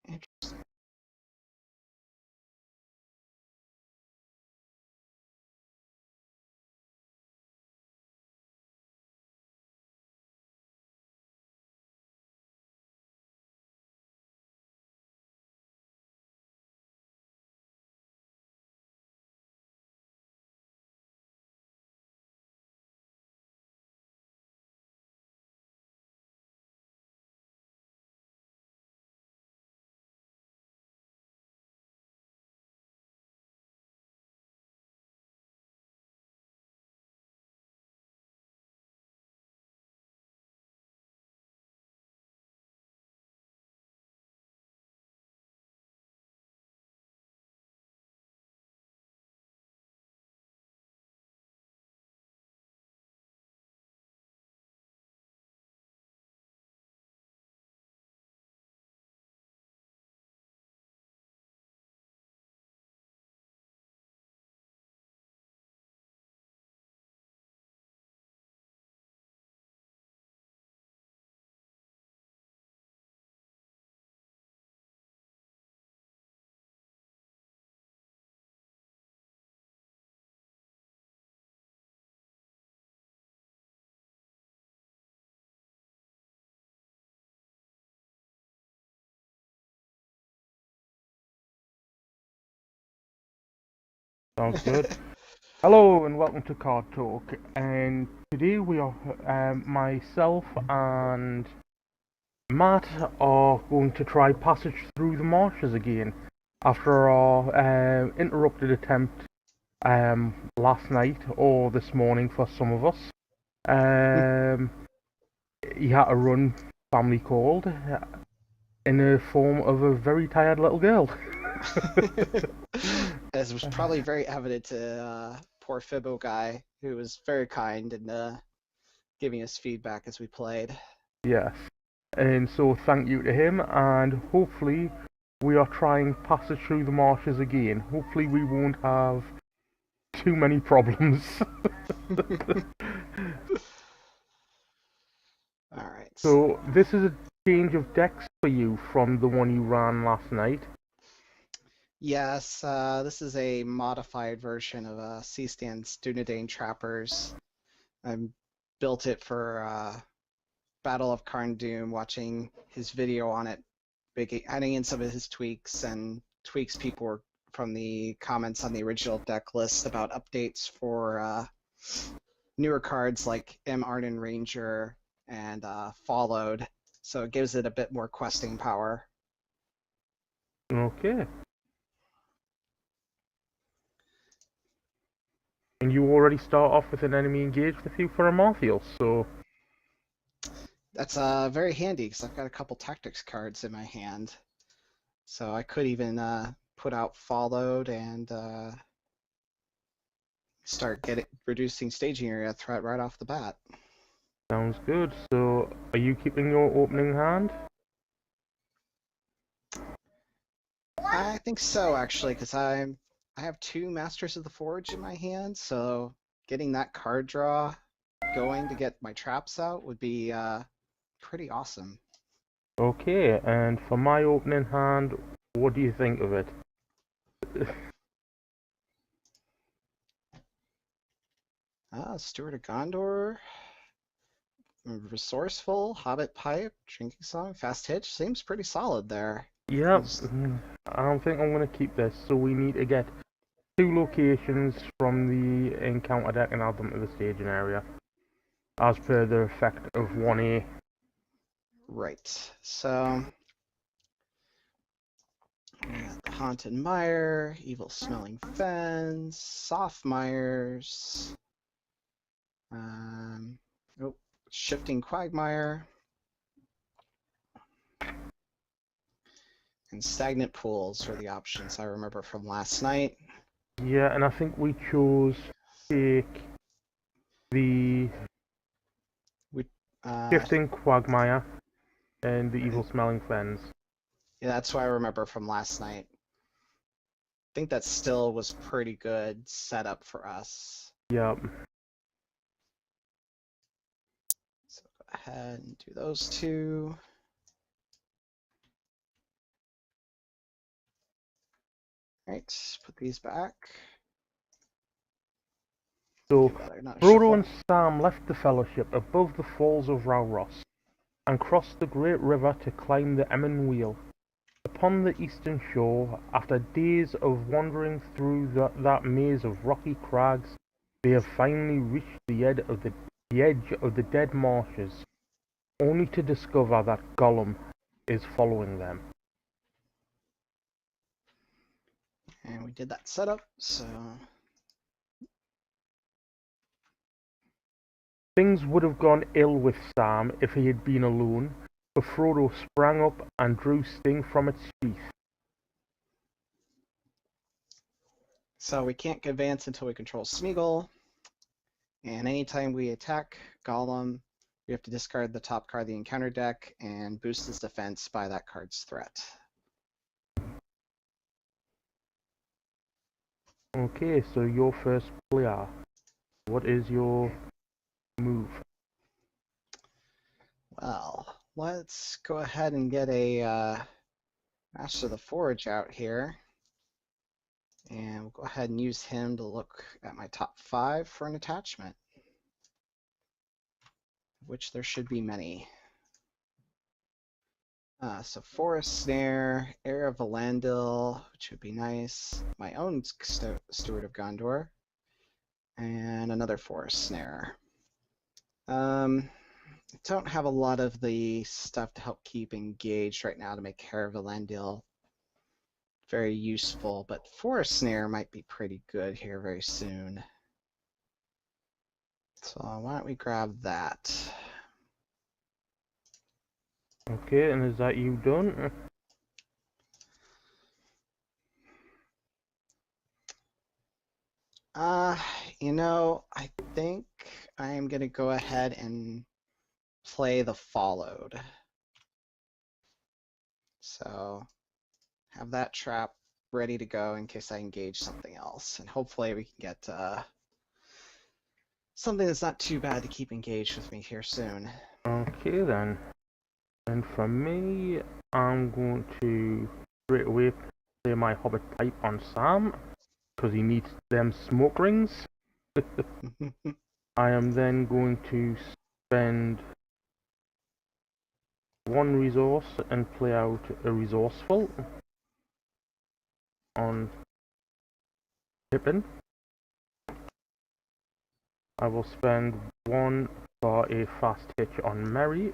Interesting. Sounds good. Hello and welcome to CardTalk. And today we are, myself and Matt are going to try Passage Through the Marshes again after our interrupted attempt last night or this morning for some of us. Um, he had to run family called in the form of a very tired little girl. As was probably very evident to poor Fibbo guy, who was very kind and giving us feedback as we played. Yes. And so thank you to him, and hopefully we are trying Passage Through the Marshes again. Hopefully we won't have too many problems. All right. So this is a change of decks for you from the one you ran last night. Yes, this is a modified version of C-Stan's Dunedain Trappers. I built it for Battle of Karn Doom, watching his video on it, adding in some of his tweaks and tweaks people were from the comments on the original deck list about updates for newer cards like M. Arden Ranger and Followed. So it gives it a bit more questing power. Okay. And you already start off with an enemy engaged with you for a Martial, so That's very handy because I've got a couple tactics cards in my hand. So I could even put out Followed and start reducing staging area threat right off the bat. sounds good. So are you keeping your opening hand? I think so, actually, because I have two Masters of the Forge in my hand, so getting that card draw going to get my traps out would be pretty awesome. Okay, and for my opening hand, what do you think of it? Steward of Gondor, Resourceful, Hobbit Pipe, Drinking Song, Fast Hitch seems pretty solid there. Yep, Just- I don't think I'm going to keep this, so we need to get two locations from the encounter deck and add them to the staging area, as per the effect of 1A. Right, so we got the Haunted Mire, Evil Smelling Fens, Soft Mires, oh, Shifting Quagmire, and Stagnant Pools are the options I remember from last night. Yeah, and I think we chose to take the We, Shifting Quagmire and the Evil Smelling Fens. yeah, that's what I remember from last night. I think that still was pretty good setup for us. Yep. So go ahead and do those two. Right, put these back. So, Give that another Frodo shuffle. and Sam left the Fellowship above the falls of Rauros, and crossed the great river to climb the Emyn Wheel. Upon the eastern shore, after days of wandering through that maze of rocky crags, they have finally reached the edge of the dead marshes, only to discover that Gollum is following them. And we did that setup, so Things would have gone ill with Sam if he had been alone, for Frodo sprang up and drew Sting from its sheath. we can't advance until we control Smeagol. And anytime we attack Gollum, we have to discard the top card of the encounter deck and boost his defense by that card's threat. Okay, so your first player. What is your move? Well, let's go ahead and get a Master of the Forge out here. And we'll go ahead and use him to look at my top 5 for an attachment, which there should be many. So Forest Snare, Heir of Valandil, which would be nice. My own Steward of Gondor, and another Forest Snare. I don't have a lot of the stuff to help keep engaged right now to make Heir of Valandil very useful, but Forest Snare might be pretty good here very soon. So why don't we grab that? Okay, and is that you done? Uh, I think I am going to go ahead and play the Followed. So have that trap ready to go in case I engage something else. And hopefully we can get something that's not too bad to keep engaged with me here soon. Okay then. And for me, I'm going to straight away play my Hobbit pipe on Sam, because he needs them smoke rings. I am then going to spend one resource and play out a resourceful on Pippin. I will spend one for a fast hitch on Merry.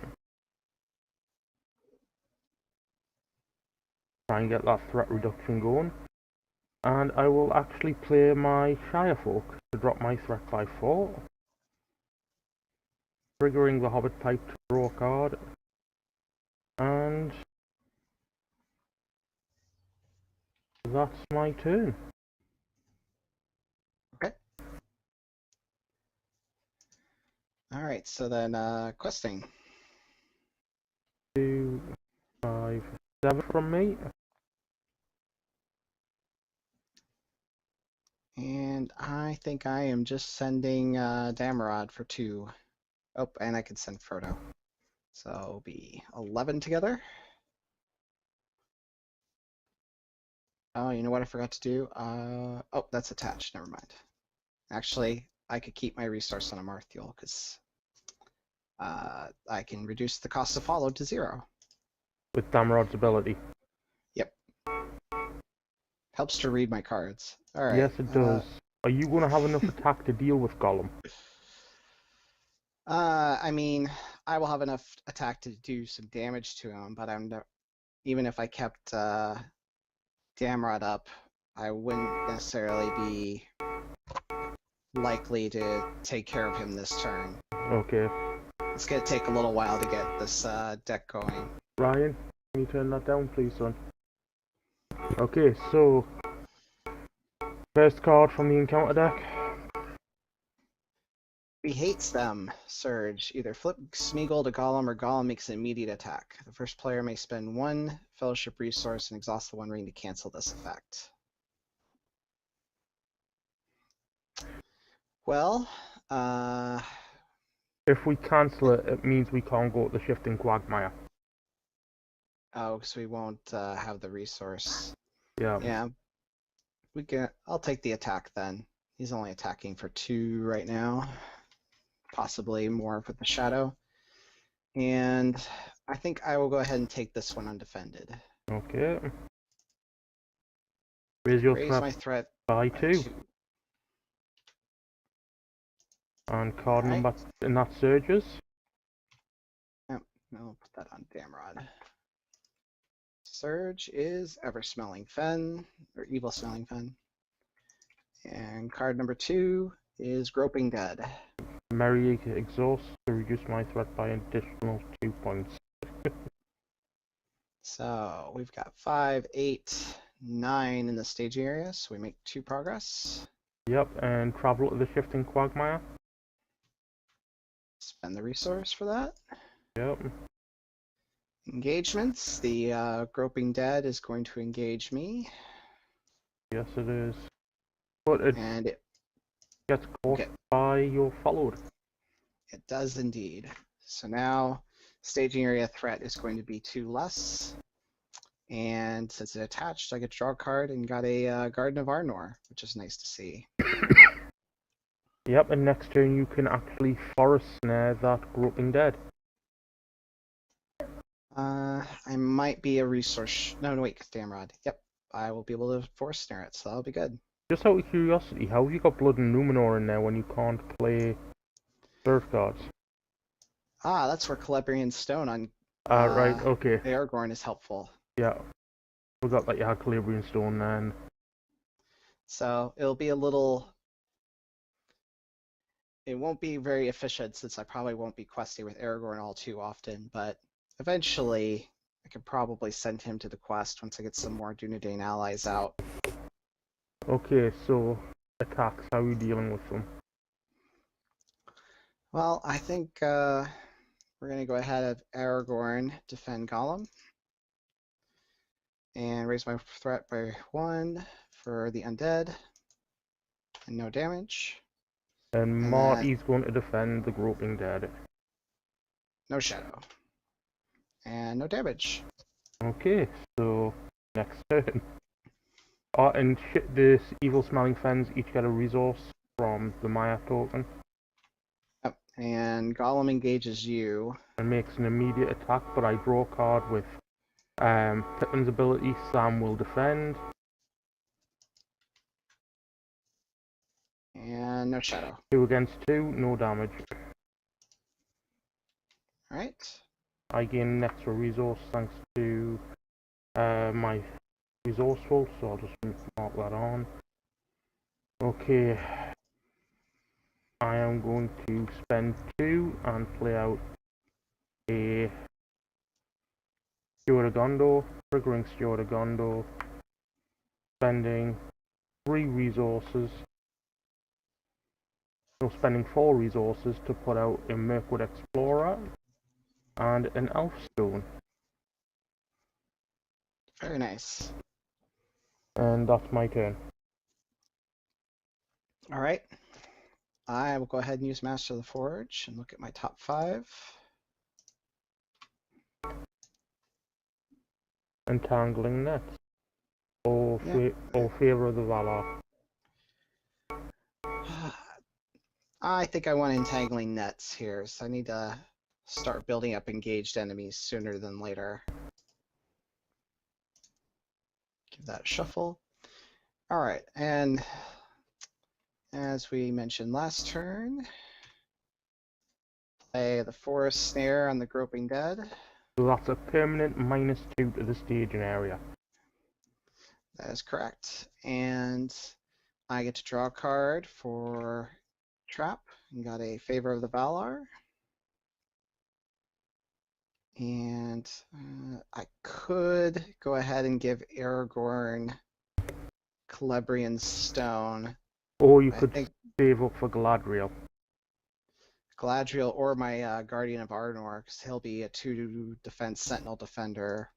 Try and get that threat reduction going. And I will actually play my Shirefolk to drop my threat by 4. Triggering the Hobbit pipe to draw a card. And that's my turn. Okay. All right, so then questing. 2, 5, 7 from me. And I think I am just sending Damarod for 2. Oh, and I can send Frodo. So it'll be 11 together. Oh, you know what I forgot to do? Oh, that's attached. Never mind. Actually, I could keep my resource on a Marthiel because I can reduce the cost of follow to 0. With Damrod's ability. Yep. Helps to read my cards. All right. Yes, it does. Are you going to have enough attack to deal with Gollum? I mean, I will have enough attack to do some damage to him, but even if I kept Damrod up, I wouldn't necessarily be likely to take care of him this turn. Okay. It's going to take a little while to get this deck going. Ryan, can you turn that down, please, son? Okay, so first card from the encounter deck. He hates them, Surge. Either flip Smeagol to Gollum or Gollum makes an immediate attack. The first player may spend 1 Fellowship resource and exhaust the 1 ring to cancel this effect. Well, if we cancel it, it means we can't go to the Shifting Quagmire. Oh, because we won't have the resource. Yeah. Yeah. I'll take the attack then. He's only attacking for 2 right now, possibly more with the shadow. And I think I will go ahead and take this one undefended. Okay. Raise your Raise threat my threat by by 2. 2. And All card right. number in that surges. Yep. I'll put that on Damrod. Surge is Ever Smelling Fen, or Evil Smelling Fen. And card number 2 is Groping Dead. Merry exhaust to reduce my threat by an additional 2 points. So we've got 5, 8, 9 in the staging area, so we make 2 progress. Yep, and travel to the shifting quagmire. Spend the resource for that. Yep. Engagements. The Groping Dead is going to engage me. Yes, it is. But it And it gets caught by your followed. It does indeed. So now staging area threat is going to be 2 less. And since it's attached, I get to draw a card and got a Garden of Arnor, which is nice to see. Yep, and next turn you can actually forest snare that groping dead. I might be a resource. No, wait, Damrod. Yep, I will be able to force snare it, so that'll be good. Just out of curiosity, how have you got Blood and Numenor in there when you can't play Spirit Guards? Ah, that's where Celebrian Stone on Right, okay. Aragorn is helpful. Yeah. Forgot that you had Calabrian Stone then. So it'll be a little. It won't be very efficient since I probably won't be questing with Aragorn all too often, but eventually I could probably send him to the quest once I get some more Dunedain allies out. Okay, so attacks, how are you dealing with them? Well, I think we're going to go ahead of Aragorn defend Gollum and raise my threat by 1 for the undead and no damage. And And Marty's going to defend the groping dead. no shadow and no damage. Okay, so next turn. And this evil smelling fens each get a resource from the Maya token. Yep. And Gollum engages you. And makes an immediate attack, but I draw a card with Pippin's ability, Sam will defend. And no shadow. 2 against 2, no damage. Alright. I gain an extra resource thanks to my resourceful, so I'll just mark that on. Okay. I am going to spend 2 and play out a Steward of Gondor, triggering Steward of Gondor, spending 3 resources, so spending 4 resources to put out a Mirkwood Explorer and an Elfstone. Very nice. And that's my turn. Alright. I will go ahead and use Master of the Forge and look at my top 5. Entangling Nets. Or Favor of the Valar. I think I want Entangling Nets here, so I need to start building up engaged enemies sooner than later. Give that a shuffle. Alright, and as we mentioned last turn, play the Forest Snare on the Groping Dead. So that's a permanent -2 to the staging area. That is correct. And I get to draw a card for Trap and got a Favor of the Valar. And I could go ahead and give Aragorn Celebrian Stone. Or you could save up for Galadriel. Galadriel or my Guardian of Arnor, because he'll be a 2 defense Sentinel Defender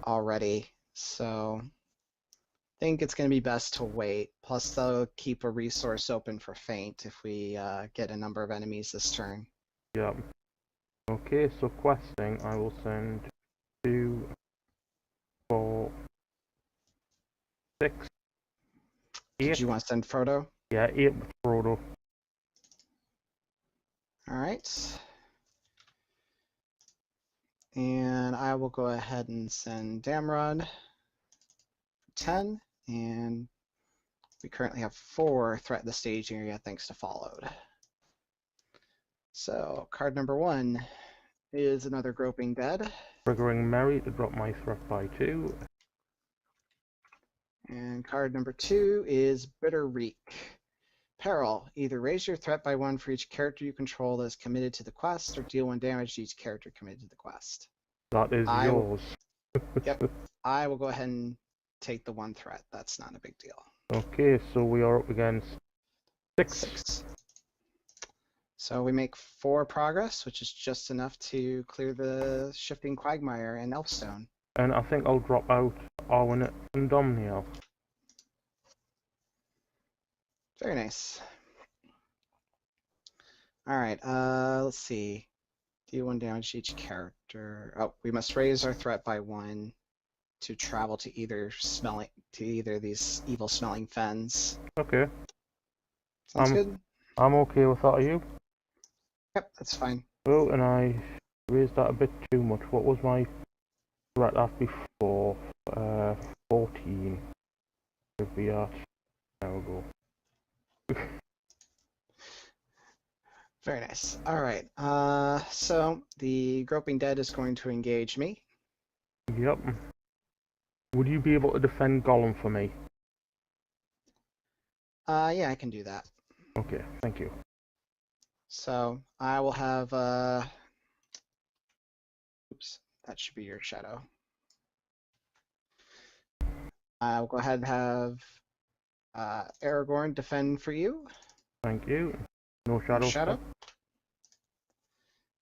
already. So I think it's going to be best to wait. Plus, they'll keep a resource open for Feint if we get a number of enemies this turn. Yeah. Okay, so questing, I will send 2, 4, 6, Did you want to send Frodo? Yeah, 8 with Frodo. All right. And I will go ahead and send Damrod for 10. And we currently have 4 threat the staging area thanks to Followed. So card number 1 is another Groping Dead. Triggering Merry to drop my threat by 2. And card number 2 is Bitter Reek. Peril. Either raise your threat by 1 for each character you control that is committed to the quest, or deal 1 damage to each character committed to the quest. That is yours. Yep. I will go ahead and take the 1 threat. That's not a big deal. Okay, so we are up against 6. 6. So we make 4 progress, which is just enough to clear the Shifting Quagmire and Elfstone. And I think I'll drop out Arwen and Domniel. Very nice. All right, let's see. Deal 1 damage to each character. Oh, we must raise our threat by 1 to travel to either these evil smelling fens. Okay. Sounds good? I'm okay with that, are you? Yep, that's fine. Oh, and I raised that a bit too much. What was my threat at before? 14. Should be at. There we go. Very nice. All right. So the Groping Dead is going to engage me. Yep. Would you be able to defend Gollum for me? Yeah, I can do that. Okay, thank you. So I will have oops, that should be your shadow. I'll go ahead and have Aragorn defend for you. Thank you. No Your shadow. shadow.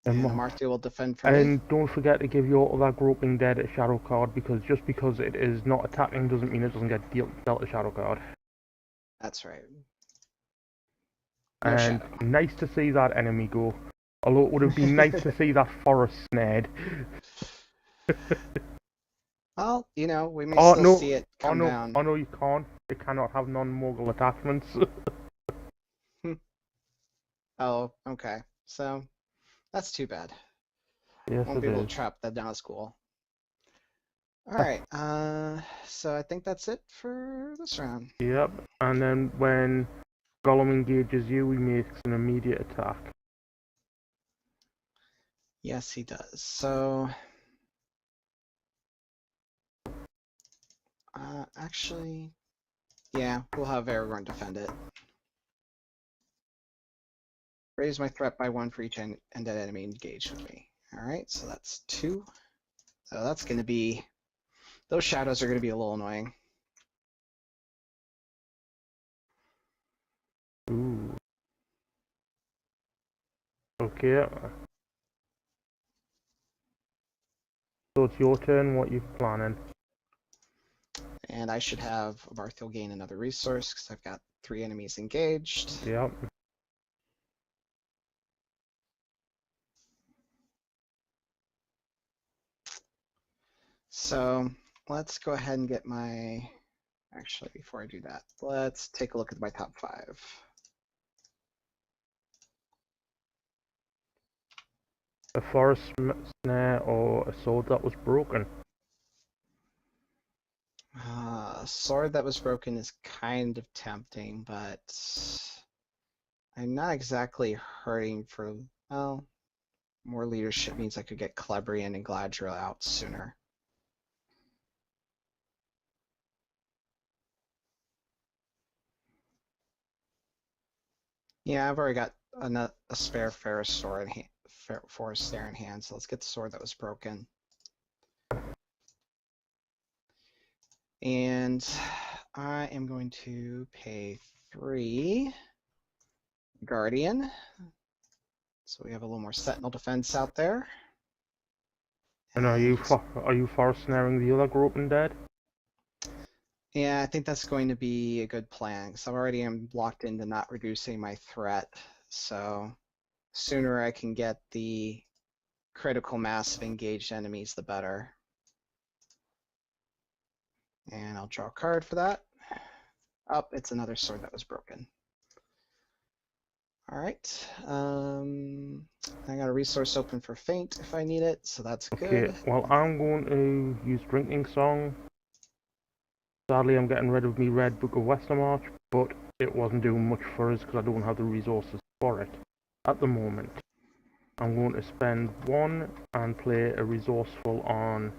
And Amartya will defend for me. And don't forget to give your other Groping Dead a shadow card, because just because it is not attacking doesn't mean it doesn't get dealt a shadow card. That's right. No and shadow. Nice to see that enemy go. Although it would have been nice to see that forest snared. Well, you know, we may still see it come down. Oh no, you can't. It cannot have non-Mogul attachments. Oh, okay. So that's too bad. Yes, Won't be able to trap that down at school. All right. So I think that's it for this round. Yep. And then when Gollum engages you, he makes an immediate attack. Yes, he does. So actually, yeah, we'll have Aragorn defend it. Raise my threat by 1 for each undead enemy engaged with me. All right, so that's 2. So that's going to be, those shadows are going to be a little annoying. Ooh. Okay. So it's your turn. What you planning? And I should have Amartya gain another resource because I've got 3 enemies engaged. Yep. So let's go ahead and get my, actually before I do that, let's take a look at my top 5. A forest snare or a sword that was broken? Sword that was broken is kind of tempting, but I'm not exactly hurting for, well, more leadership means I could get Celebrian and Gladriel out sooner. Yeah, I've already got a spare Forest Snare in hand, so let's get the sword that was broken. And I am going to pay 3 Guardian. So we have a little more Sentinel defense out there. And are you forest snaring the other Groping Dead? Yeah, I think that's going to be a good plan because I already am locked into not reducing my threat. So sooner I can get the critical mass of engaged enemies, the better. And I'll draw a card for that. Oh, it's another sword that was broken. All right. I got a resource open for Feint if I need it, so that's Okay, good. well, I'm going to use Drinking Song. Sadly, I'm getting rid of me Red Book of Westermarch, but it wasn't doing much for us because I don't have the resources for it at the moment. I'm going to spend one and play a resourceful on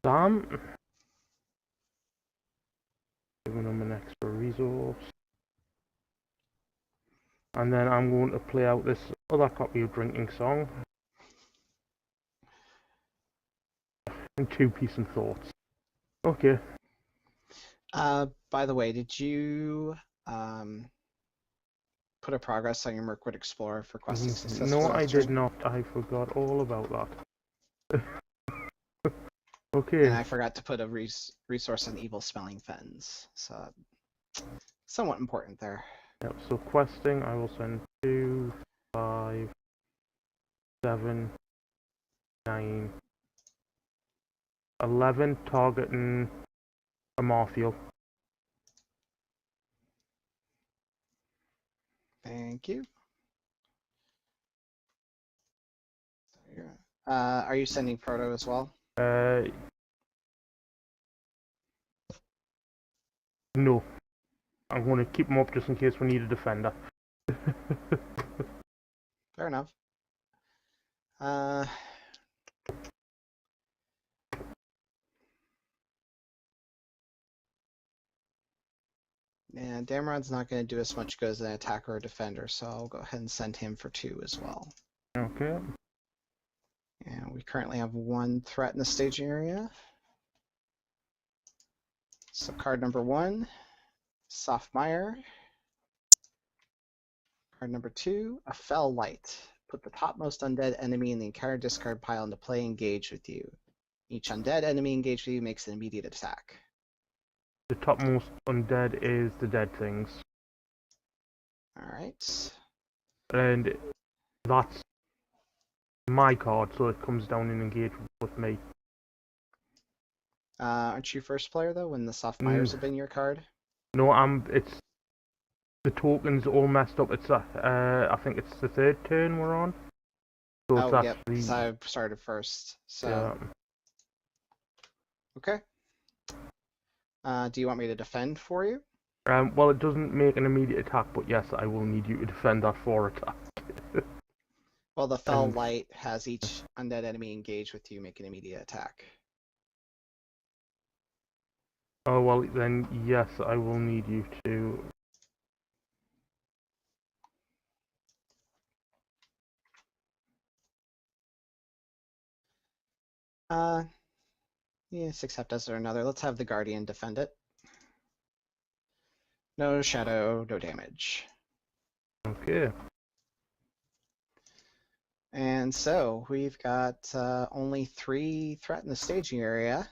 Sam, giving him an extra resource. And then I'm going to play out this other copy of Drinking Song and two Peace and Thoughts. Okay. By the way, did you put a progress on your Mirkwood Explorer for questing No, successfully I off did stream? not. I forgot all about that. And Okay. I forgot to put a resource on Evil Smelling Fens, so somewhat important there. Yep, so questing, I will send 2, 5, 7, 9, 11, targeting a Marthiel. Thank you. Are you sending Proto as well? No. I'm going to keep them up just in case we need a defender. Fair enough. And Dameron's not going to do as much good as an attacker or defender, so I'll go ahead and send him for 2 as well. Okay. And we currently have 1 threat in the staging area. So card number 1, Softmire. Card number 2, a Fell Light. Put the topmost undead enemy in the entire discard pile into play engaged with you. Each undead enemy engaged with you makes an immediate attack. The topmost undead is the dead things. Alright. And that's my card, so it comes down and engages with me. Aren't you first player though when the Softmires have been your card? No, it's the tokens all messed up. It's I think it's the 3rd turn we're on. So it's Oh, yep, actually because I started first. So, yeah. Okay. Do you want me to defend for you? Well, it doesn't make an immediate attack, but yes, I will need you to defend that 4 attack. Well, the Fell And Light has each undead enemy engaged with you make an immediate attack. oh well, then yes, I will need you to. Yes, except as or another. Let's have the Guardian defend it. No shadow, no damage. Okay. And so we've got only 3 threat in the staging area.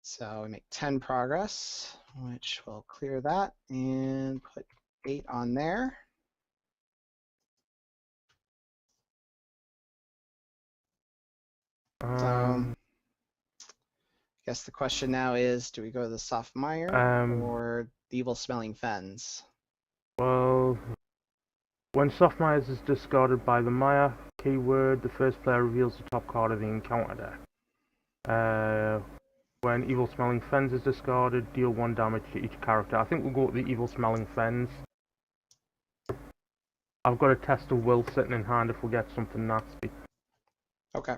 So we make 10 progress, which will clear that and put 8 on there. So I guess the question now is, do we go to the Softmire or the Evil Smelling Fens? Well, when Softmires is discarded by the Maya keyword, the first player reveals the top card of the encounter deck. When Evil Smelling Fens is discarded, deal 1 damage to each character. I think we'll go with the Evil Smelling Fens. I've got a test of will sitting in hand if we get something nasty. Okay.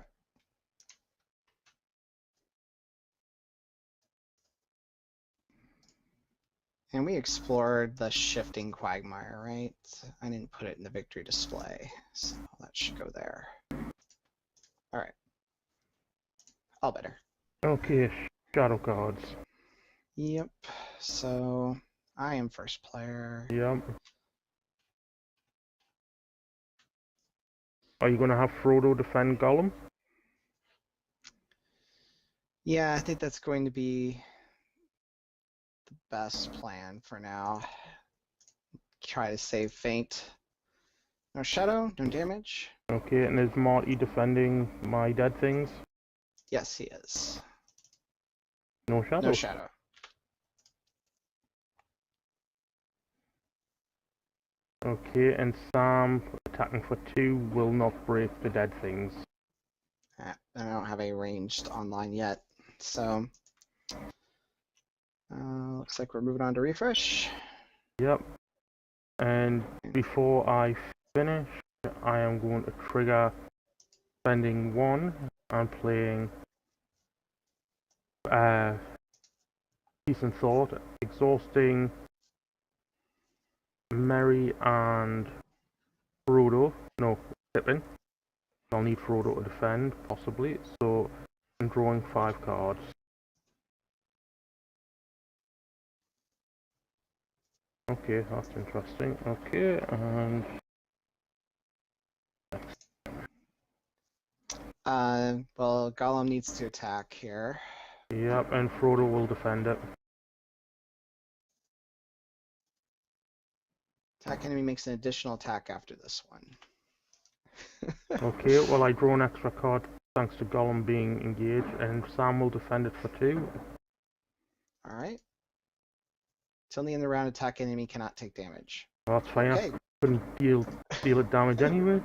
And we explored the Shifting Quagmire, right? I didn't put it in the victory display, so that should go there. All right. All better. Okay, shadow cards. Yep. So I am first player. Yep. Are you going to have Frodo defend Gollum? Yeah, I think that's going to be the best plan for now. Try to save Feint. No shadow, no damage. Okay, and is Marty defending my dead things? Yes, he is. No shadow. No shadow. Okay, and Sam attacking for 2 will not break the dead things. I don't have a ranged online yet, so looks like we're moving on to refresh. Yep. And before I finish, I am going to trigger spending 1 and playing Peace and Thought, exhausting Merry and Frodo. No, Pippin. I'll need Frodo to defend, possibly. So I'm drawing 5 cards. Okay, that's interesting. Okay, and Well, Gollum needs to attack here. yep, and Frodo will defend it. Attack enemy makes an additional attack after this one. Okay, well I draw an extra card thanks to Gollum being engaged, and Sam will defend it for 2. All right. Till the end of the round, attack enemy cannot take damage. Well, that's fine. Okay. I couldn't deal it damage anyway.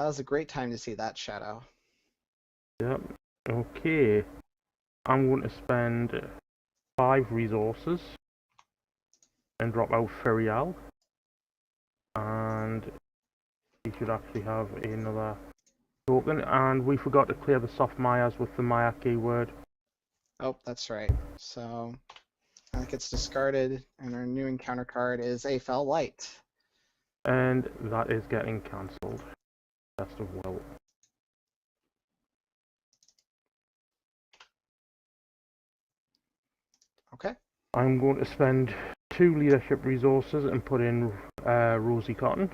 That was a great time to see that shadow. Yep. Okay. I'm going to spend 5 resources and drop out Ferial. And he should actually have another token. And we forgot to clear the soft Mayas with the Maya keyword. Oh, that's right. So that gets discarded, and our new encounter card is a Fell Light. And that is getting cancelled. Best of will. Okay. I'm going to spend 2 leadership resources and put in Rosie Cotton.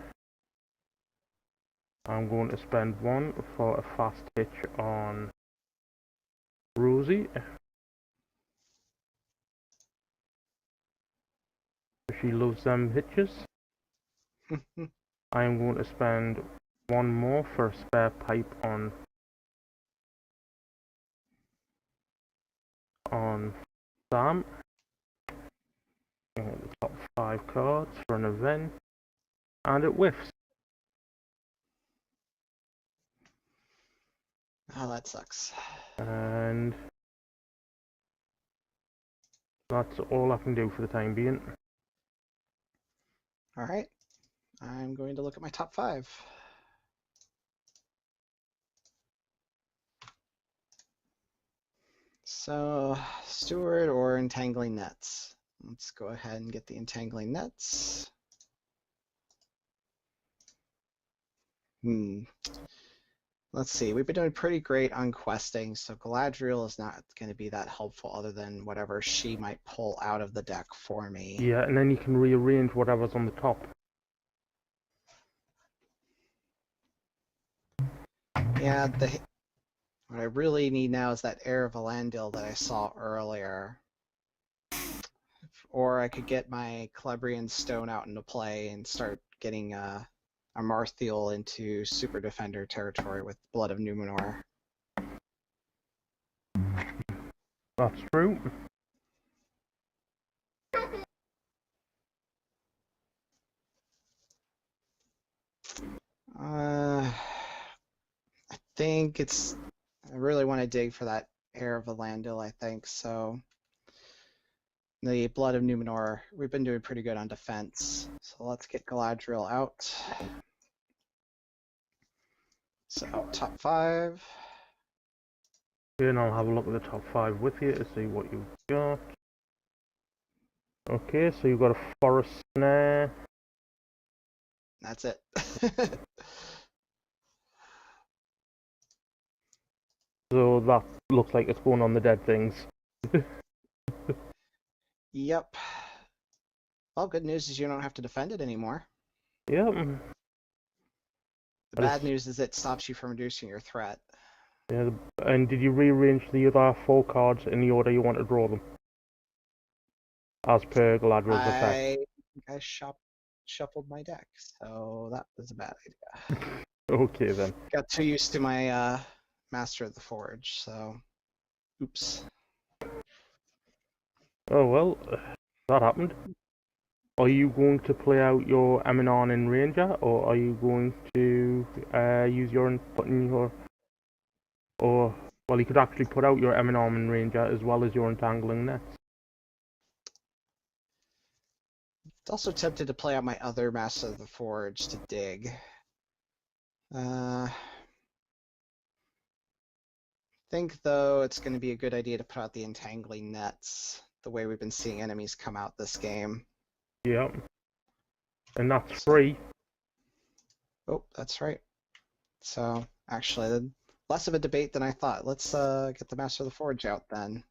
I'm going to spend 1 for a fast hitch on Rosie. She loves them hitches. I am going to spend 1 more for a spare pipe on Sam. The top 5 cards for an event, and it whiffs. Oh, that sucks. And that's all I can do for the time being. All right. I'm going to look at my top 5. So, Steward or Entangling Nets? Let's go ahead and get the Entangling Nets. Let's see. We've been doing pretty great on questing, so Galadriel is not going to be that helpful other than whatever she might pull out of the deck for me. Yeah, and then you can rearrange whatever's on the top. Yeah, what I really need now is that Heir of Elandil that I saw earlier. Or I could get my Celebrian Stone out into play and start getting a Marthiel into Super Defender territory with Blood of Numenor. That's true. I think I really want to dig for that Heir of Elandil, I think, so the Blood of Numenor, we've been doing pretty good on defense, so let's get Galadriel out. So, top 5. Okay, and I'll have a look at the top 5 with you to see what you've got. Okay, so you've got a Forest Snare. That's it. So that looks like it's going on the dead things. Yep. Well, good news is you don't have to defend it anymore. Yep. The bad news is it stops you from reducing your threat. Yeah, and did you rearrange the other 4 cards in the order you want to draw them? As per Galadriel's effect. I think I shuffled my deck, so that was a bad idea. Okay then. Got too used to my Master of the Forge, so oops. Oh well, that happened. Are you going to play out your Eminon in Ranger, or are you going to use your put in your or well, you could actually put out your Eminon in Ranger as well as your Entangling Nets. It's also tempted to play out my other Master of the Forge to dig. Think though it's going to be a good idea to put out the Entangling Nets, the way we've been seeing enemies come out this game. Yep. And that's So, free. oh, that's right. So actually, less of a debate than I thought. Let's get the Master of the Forge out then,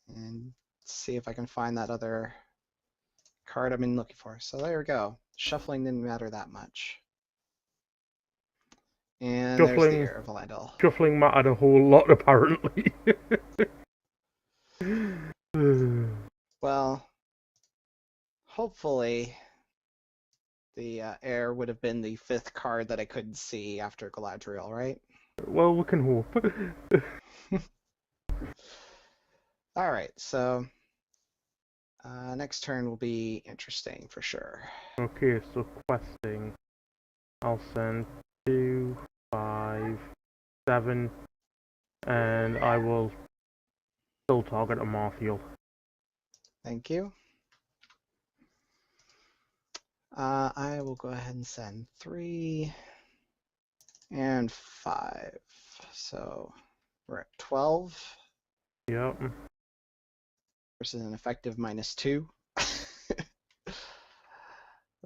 and see if I can find that other card I've been looking for. So there we go. Shuffling didn't matter that much. And there's the Shuffling, Air of Elendil. shuffling mattered a whole lot apparently. Well, hopefully the air would have been the fifth card that I couldn't see after Galadriel, right? Well, we can hope. All right, so next turn will be interesting for sure. Okay, so questing. I'll send 2, 5, 7, and I will still target a Marthiel. Thank you. I will go ahead and send 3 and 5. So we're at 12 Yep. versus an effective -2.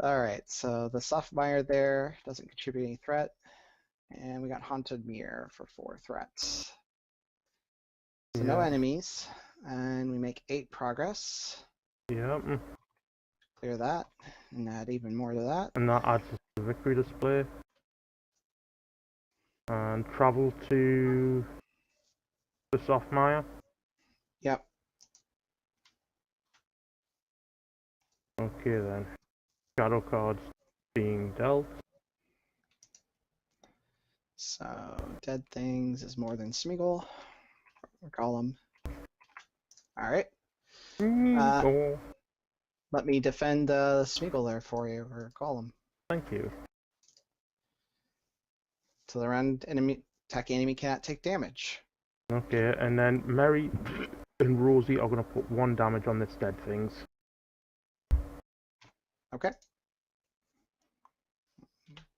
All right, so the Softmire there doesn't contribute any threat. And we got Haunted Mirror for 4 threats. So no Yeah. enemies. And we make 8 progress. Yep. Clear that. And add even more to that. And that adds to the victory display. And travel to the Softmire. Yep. Okay then. Shadow cards being dealt. So Dead Things is more than Smeagol. Or Golem. Alright. Let me defend Smeagol there for you, or Golem. Thank you. Till the round attacking enemy cannot take damage. Okay, and then Mary and Rosie are going to put 1 damage on this Dead Things. Okay.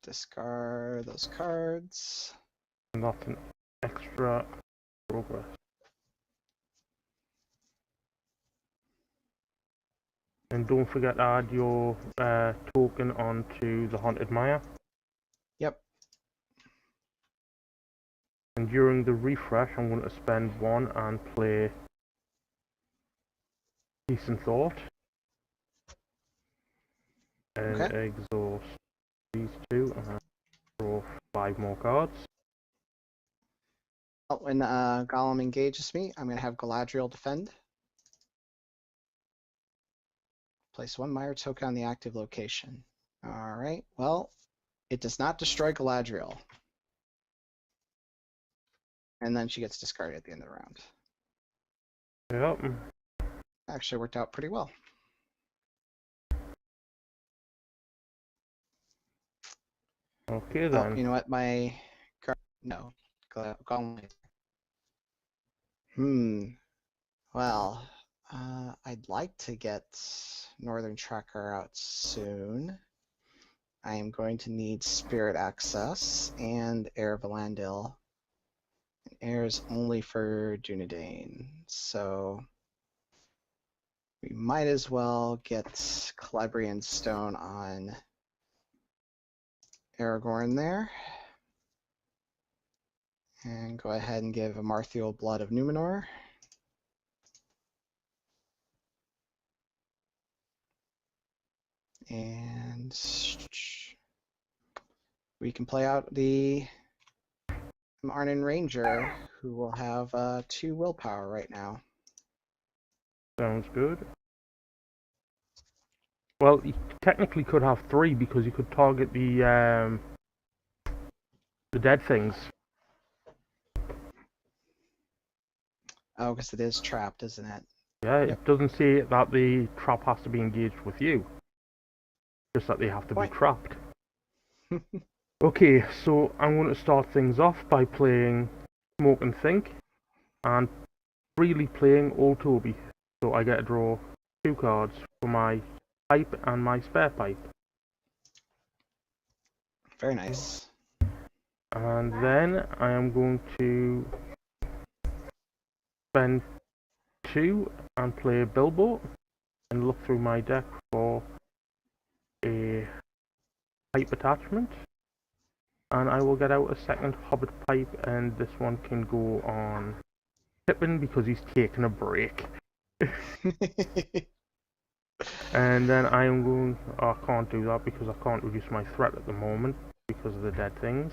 Discard those cards. And that's an extra progress. And don't forget to add your token onto the Haunted Mire. Yep. And during the refresh, I'm going to spend 1 and play Decent Thought. And Okay. exhaust these 2 and draw 5 more cards. When Golem engages me, I'm going to have Galadriel defend. Place 1 Mire token on the active location. Alright, well, it does not destroy Galadriel. And then she gets discarded at the end of the round. Yep. Actually worked out pretty well. Okay then. Oh, you know what? My card. No. Golem. Well, I'd like to get Northern Tracker out soon. I am going to need Spirit Access and Air of Elandil. Air is only for Dunedain, so we might as well get Calabrian Stone on Aragorn there. And go ahead and give Amarthiel Blood of Numenor. And we can play out the Arnon Ranger, who will have 2 willpower right now. Sounds good. Well, you technically could have 3 because you could target the Dead Things. Oh, because it is trapped, isn't it? Yeah, Yep. it doesn't say that the trap has to be engaged with you, just that they have to be Point. trapped. Okay, so I'm going to start things off by playing Smoke and Think, and freely playing Old Toby. So I get to draw 2 cards for my pipe and my spare pipe. Very nice. And then I am going to spend 2 and play Bilbo and look through my deck for a pipe attachment. And I will get out a second Hobbit pipe, and this one can go on Pippin because he's taking a break. And then I am going. Oh, I can't do that because I can't reduce my threat at the moment because of the dead things.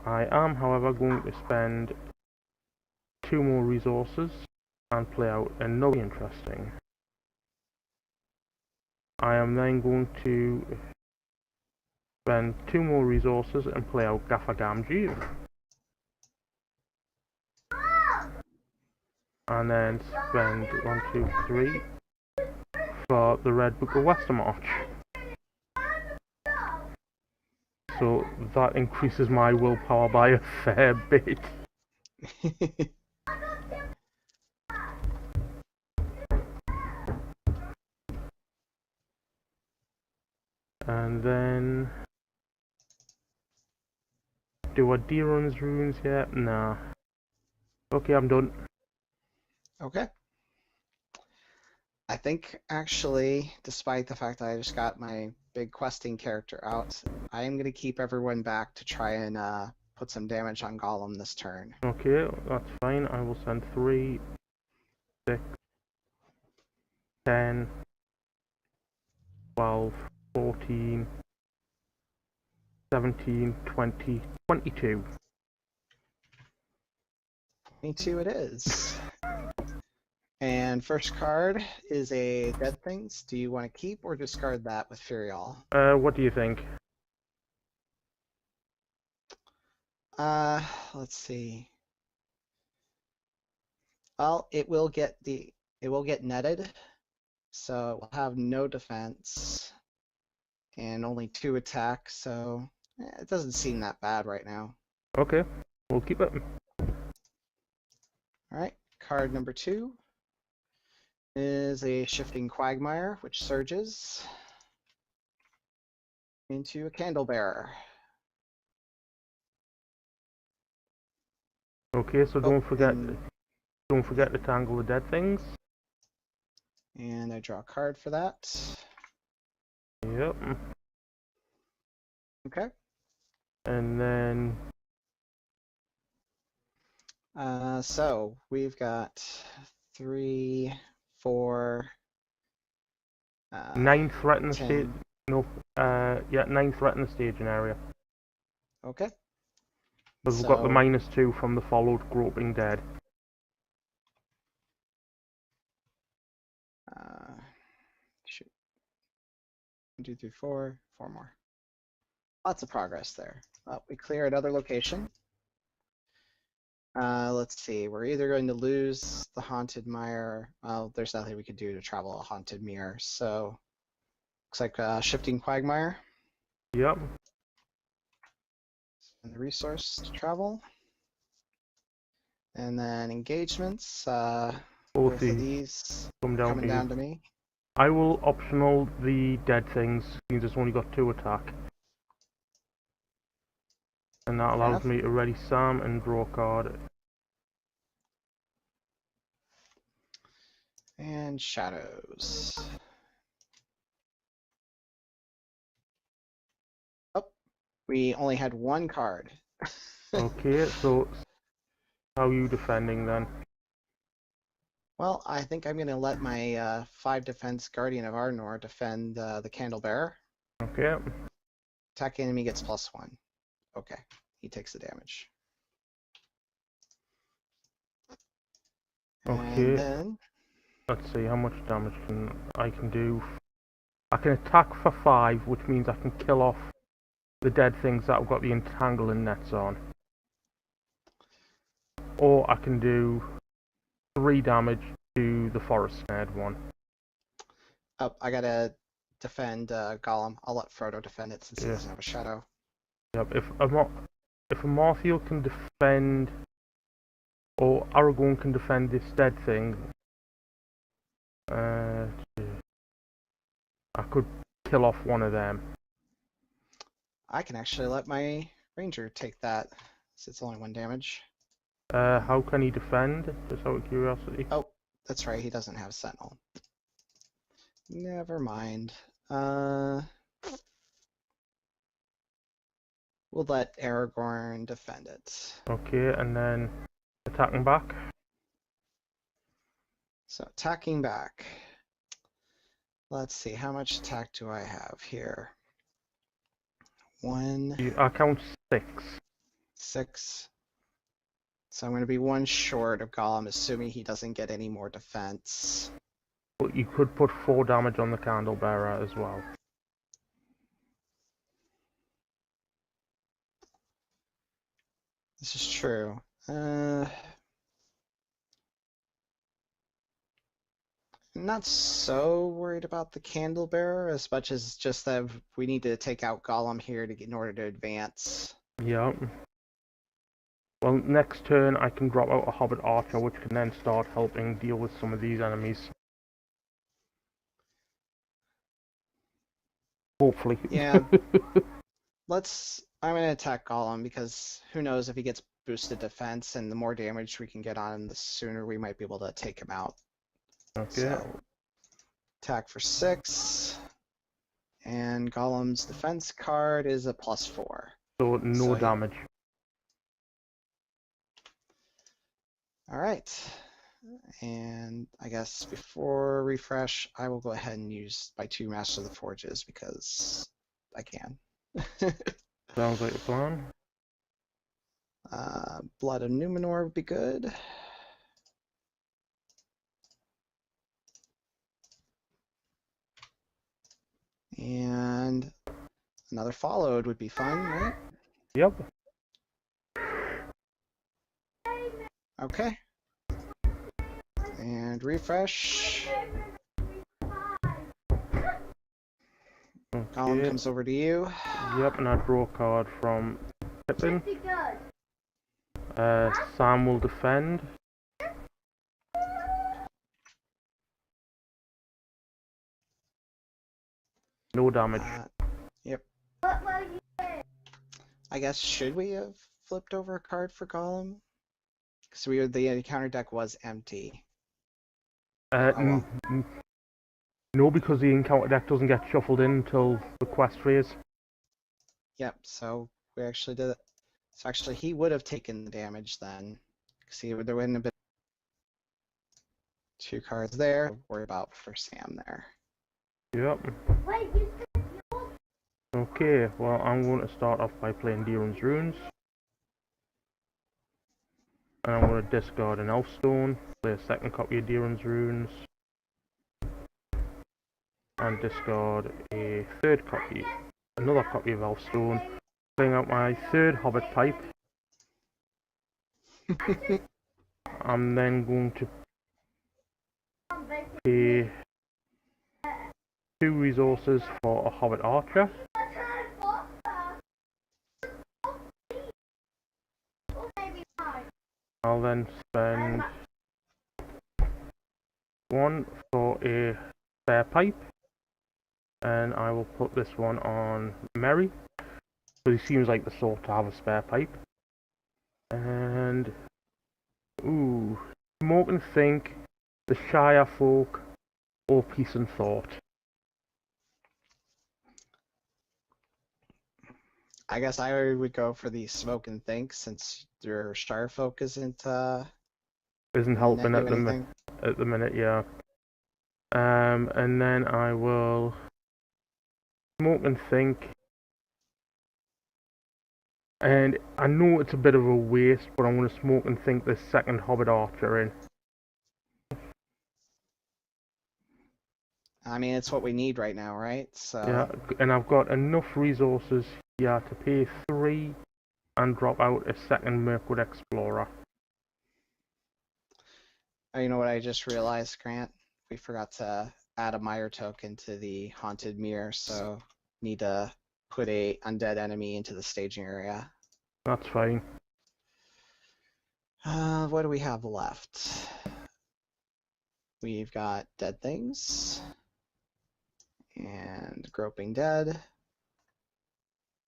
I am, however, going to spend 2 more resources and play out another interesting. I am then going to spend 2 more resources and play out Gaffer Gamgee. And then spend 1, 2, 3 for the Red Book of Westermarch. So that increases my willpower by a fair bit. And then do I Deron's runes yet? Nah. Okay, I'm done. Okay. I think actually, despite the fact that I just got my big questing character out, I am going to keep everyone back to try and put some damage on Gollum this turn. Okay, that's fine. I will send 3, 6, 10, 12, 14, 17, 20, 22. 22 it is. And first card is a Dead Things. Do you want to keep or discard that with Furial? What do you think? Let's see. Well, it will get netted, so it will have no defense and only 2 attack, so it doesn't seem that bad right now. Okay, we'll keep it. All right, card number 2 is a Shifting Quagmire, which surges into a Candlebearer. Okay, so Oh, don't forget to tangle the dead things. and I draw a card for that. Yep. Okay. And then So we've got 3, 4, 9 threaten the stage. 10. No, yeah, 9 threaten the staging area. Okay. Because we've got the So -2 from the followed groping dead. shoot. 1, 2, 3, 4, 4 more. Lots of progress there. Well, we clear another location. Let's see. We're either going to lose the Haunted Mire. Well, there's nothing we could do to travel a Haunted Mirror. So looks like Shifting Quagmire Yep. and the resource to travel. And then engagements. Both of these come down coming to you. down to me. I will optional the dead things, since it's only got 2 attack. And that allows me to ready Sam and draw a card. And shadows. Oh, we only had 1 card. Okay, so how are you defending then? Well, I think I'm going to let my 5 defense Guardian of Arnor defend the Candlebearer. Okay. Attack enemy gets +1. Okay, he takes the damage. Okay. And then Let's see how much damage I can do. I can attack for 5, which means I can kill off the dead things that I've got the entangling nets on. Or I can do 3 damage to the forest snared one. Oh, I gotta defend Gollum. I'll let Frodo defend it since he Yeah. doesn't have a shadow. Yep. If a Marthiel can defend, or Aragorn can defend this dead thing, I could kill off one of them. I can actually let my ranger take that, since it's only 1 damage. How can he defend? Just out of curiosity. Oh, that's right, he doesn't have Sentinel. Never mind. We'll let Aragorn defend it. Okay, and then attacking back. So attacking back. Let's see, how much attack do I have here? 1, I count 6. 6. So I'm going to be 1 short of Gollum, assuming he doesn't get any more defense. But you could put 4 damage on the Candlebearer as well. This is true. I'm not so worried about the Candlebearer as much as just that we need to take out Gollum here to get in order to advance. Yeah. Well, next turn I can drop out a Hobbit Archer, which can then start helping deal with some of these enemies. Hopefully. Yeah. I'm gonna attack Gollum because who knows if he gets boosted defense, and the more damage we can get on him, the sooner we might be able to take him out. Okay. So attack for 6. And Gollum's defense card is a +4. So no So damage. Alright. And I guess before refresh, I will go ahead and use my 2 Master of the Forges because I can. Sounds like a plan. Blood of Numenor would be good. And another followed would be fun, right? Yep. Okay. And refresh. Gollum Okay. comes over to you. Yep, and I draw a card from Pippin. Sam will defend. No damage. Yep. I guess should we have flipped over a card for Gollum? Because the encounter deck was empty. Well. No, because the encounter deck doesn't get shuffled in until the quest phase. Yep, so we actually did it. So actually he would have taken the damage then. Because there wouldn't have been 2 cards there to worry about for Sam there. Yep. Okay, well I'm going to start off by playing Deeran's Runes. And I'm going to discard an Elfstone, play a second copy of Deeran's Runes, and discard a third copy, another copy of Elfstone, playing out my third Hobbit Pipe. I'm then going to pay 2 resources for a Hobbit Archer. I'll then spend 1 for a spare pipe, and I will put this one on Merry, because he seems like the sort to have a spare pipe. And ooh, Smoke and Think, the Shire Folk, or Peace and Thought. I guess I would go for the Smoke and Think since your Shire Folk isn't Helping do at anything. the minute, yeah. And then I will Smoke and Think. And I know it's a bit of a waste, but I'm going to Smoke and Think this second Hobbit Archer in. I mean, it's what we need right now, right? So Yeah, and I've got enough resources here to pay 3 and drop out a second Mirkwood Explorer. Oh, you know what I just realized, Grant? We forgot to add a Meyer token to the Haunted Mirror, so need to put a undead enemy into the staging area. That's fine. What do we have left? We've got Dead Things and Groping Dead.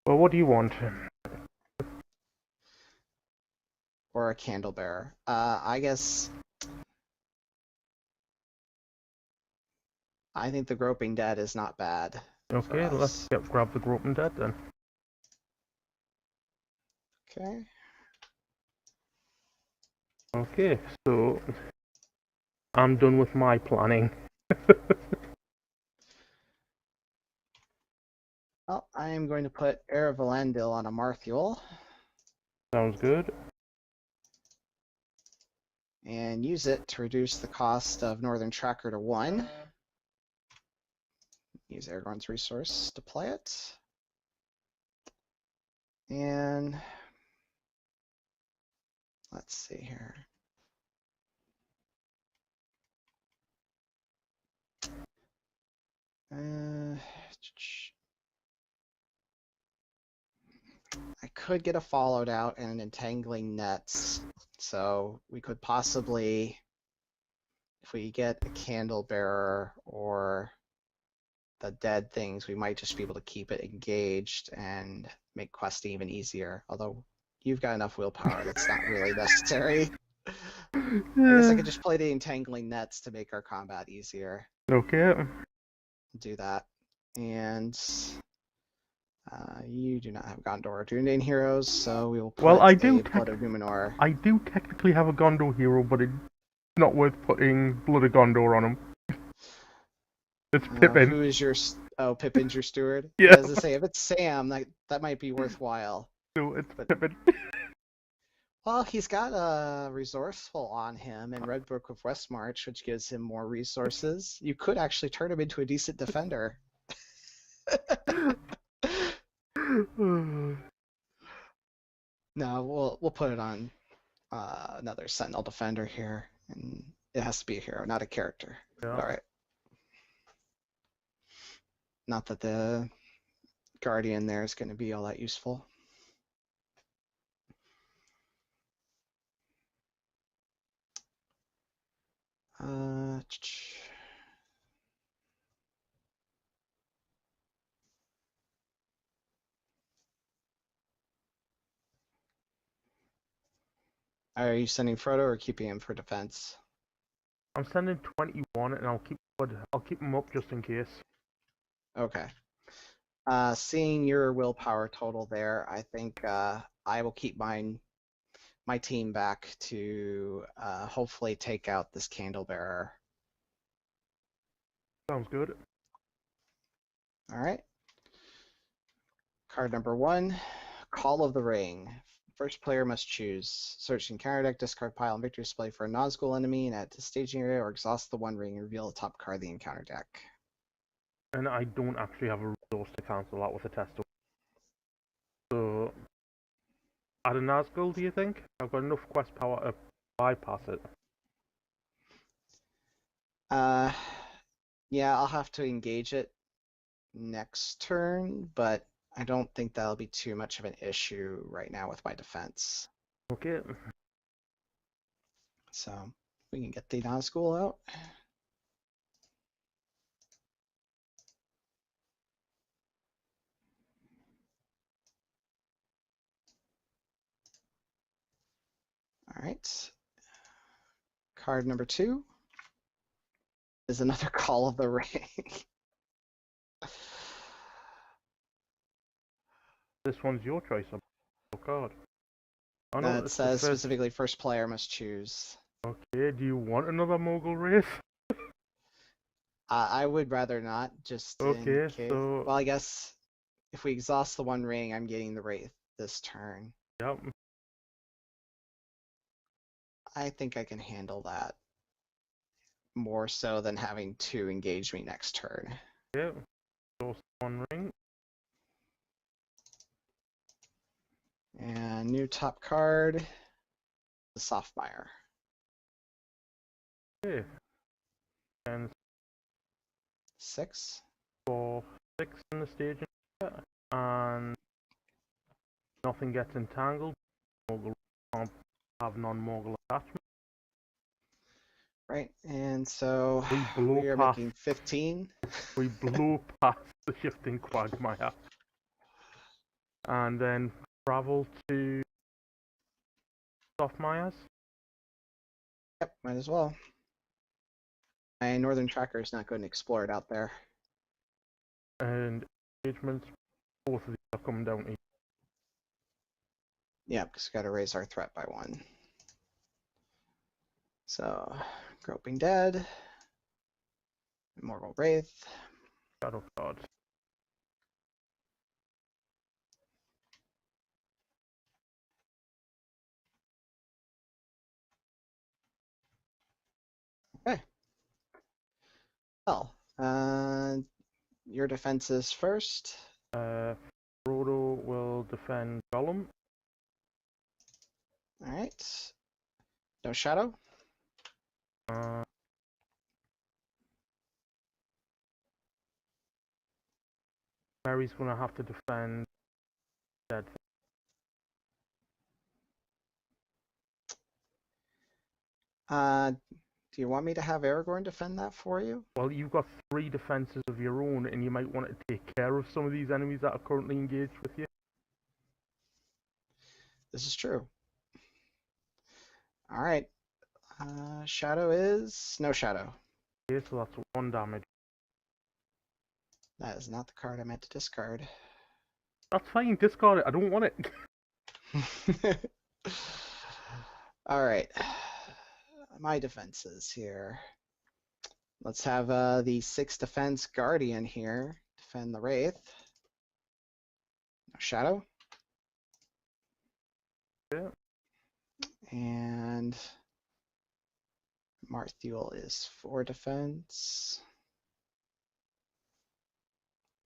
Well, what do you want? Or a Candle Bearer. I guess I think the Groping Dead is not bad for Okay, let's us. grab the Groping Dead then. Okay. Okay, so I'm done with my planning. Well, I am going to put Erevalendil on a Marthuel Sounds good. and use it to reduce the cost of Northern Tracker to 1. Use Aragorn's resource to play it. And let's see here. I could get a Followed Out and an Entangling Nets. So we could possibly, if we get a Candle Bearer or the Dead Things, we might just be able to keep it engaged and make questing even easier. Although you've got enough willpower, that's not really necessary. I guess I could just play the Entangling Nets to make our combat easier. Okay. Do that. And you do not have Gondor or Dunedain heroes, so we will Well, put a Blood of Numenor. I do technically have a Gondor hero, but it's not worth putting Blood of Gondor on him. It's Pippin. Who is your... Oh, Pippin's your steward? Yeah. Yeah, as I say, if it's Sam, that might be worthwhile. So it's But Pippin. well, he's got a resourceful on him in Red Book of Westmarch, which gives him more resources. You could actually turn him into a decent defender. No, we'll put it on another Sentinel defender here, and it has to be a hero, not a character. Yeah. All right. Not that the Guardian there is going to be all that useful. Uh, Are you sending Frodo or keeping him for defense? I'm sending 21, and I'll keep them up just in case. Okay. Seeing your willpower total there, I think I will keep my team back to hopefully take out this Candle Bearer. Sounds good. All right. Card number 1, Call of the Ring. First player must choose. Search and counter deck, discard pile, and victory display for a non-school enemy and add to staging area, or exhaust the One Ring and reveal the top card of the encounter deck. And I don't actually have a resource to cancel that with a test. So, add a Nazgul, do you think? I've got enough quest power to bypass it. Yeah, I'll have to engage it next turn, but I don't think that'll be too much of an issue right now with my defense. Okay. So we can get the non-school out. All right. Card number 2 is another Call of the Ring. This one's your choice. Oh god. Oh no, It it's the says first. specifically first player must choose. Okay, do you want another Mogul race? I would rather not, just in Okay, case. so Well, I guess if we exhaust the One Ring, I'm getting the Wraith this turn. yep. I think I can handle that more so than having to engage me next turn. Okay. So One Ring. And new top card, the Softmire. Okay. And 6. for 6 in the staging, and nothing gets entangled. Mogul can't have non-Mogul attachment. Right, and so We blow we are past. making 15. We blow past the shifting quagmire, and then travel to Softmire's. Yep, might as well. My northern tracker is not going to explore it out there. And engagements, both of these are coming down to you. Yeah, because we got to raise our threat by 1. So, Groping Dead, Immortal Wraith. Shadow cards. Okay. Well, your defenses first. Frodo will defend Gollum. All right. No shadow. Mary's gonna have to defend Dead. Do you want me to have Aragorn defend that for you? Well, you've got 3 defenses of your own, and you might want to take care of some of these enemies that are currently engaged with you. This is true. All right. Shadow is no shadow. Okay, so that's 1 damage. That is not the card I meant to discard. That's fine, discard it. I don't want it. All right. My defenses here. Let's have the 6 defense guardian here defend the Wraith. No shadow. Yeah. And Marthuel is 4 defense.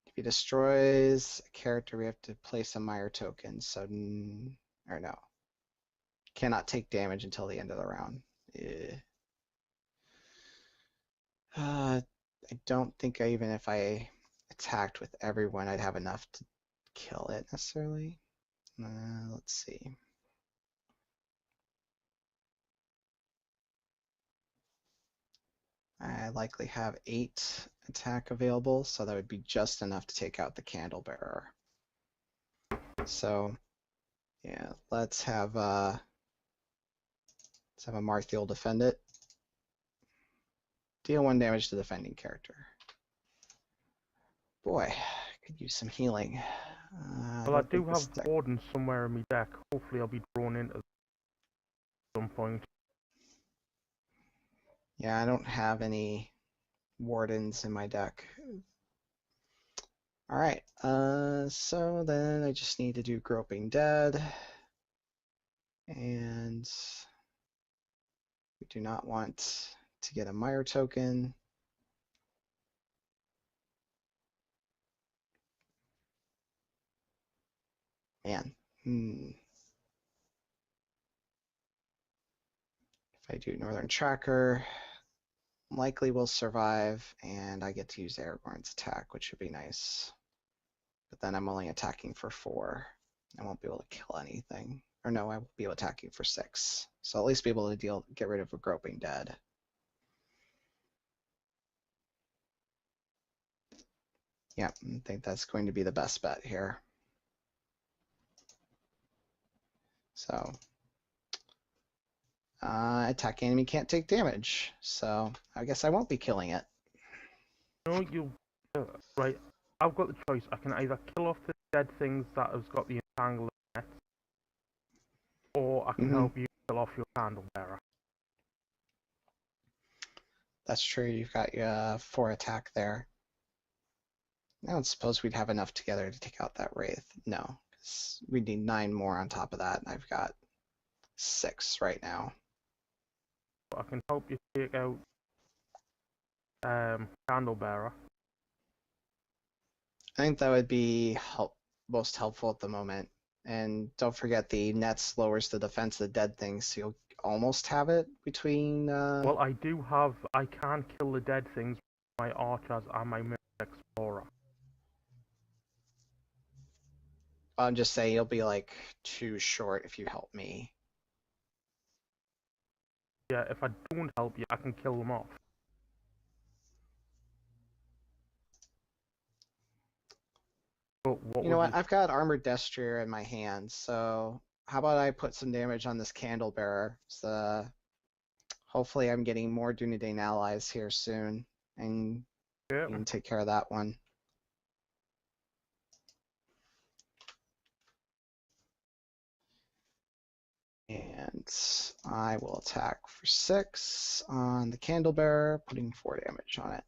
If he destroys a character, we have to place a Mire token. So, or no. Cannot take damage until the end of the round. I don't think even if I attacked with everyone, I'd have enough to kill it necessarily. Let's see. I likely have 8 attack available, so that would be just enough to take out the Candlebearer. So, yeah, let's have a Marthuel defend it. Deal 1 damage to the defending character. Boy, I could use some healing. Well, I do have Warden somewhere in my deck. Hopefully I'll be drawn into at some point. Yeah, I don't have any Wardens in my deck. All right, so then I just need to do Groping Dead. And we do not want to get a Mire token. Man, if I do Northern Tracker, likely will survive, and I get to use Aragorn's attack, which would be nice. But then I'm only attacking for 4. I won't be able to kill anything. Or no, I will be attacking for 6. So at least be able to get rid of a Groping Dead. Yeah, I think that's going to be the best bet here. So, attacking enemy can't take damage, so I guess I won't be killing it. No, right. I've got the choice. I can either kill off the dead things that have got the entangled nets, or I can help you kill off your Candlebearer. That's true. You've got your 4 attack there. I don't suppose we'd have enough together to take out that Wraith. No, because we'd need 9 more on top of that, and I've got 6 right now. I can help you take out Candlebearer. I think that would be most helpful at the moment. And don't forget the nets lowers the defense of the dead things, so you'll almost have it between. Well, I can kill the dead things with my archers and my Mirror Explorer. I'm just saying you'll be like too short if you help me. Yeah, if I don't help you, I can kill them off. But what You know would what? you... I've got Armored Destrier in my hand, so how about I put some damage on this Candle Bearer? So hopefully I'm getting more Dunedain allies here soon, and Yeah. you can take care of that one. And I will attack for 6 on the Candle Bearer, putting 4 damage on it.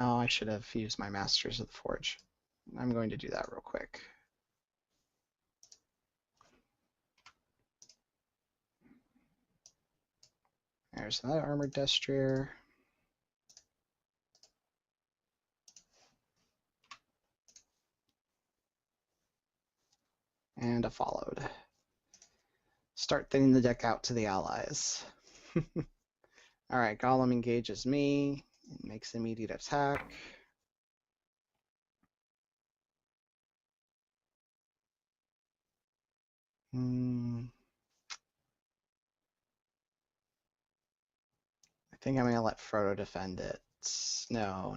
Oh, I should have used my Masters of the Forge. I'm going to do that real quick. There's that Armored Destrier. And a followed. Start thinning the deck out to the allies. Alright, Golem engages me. It makes immediate attack. I think I'm going to let Frodo defend it. No.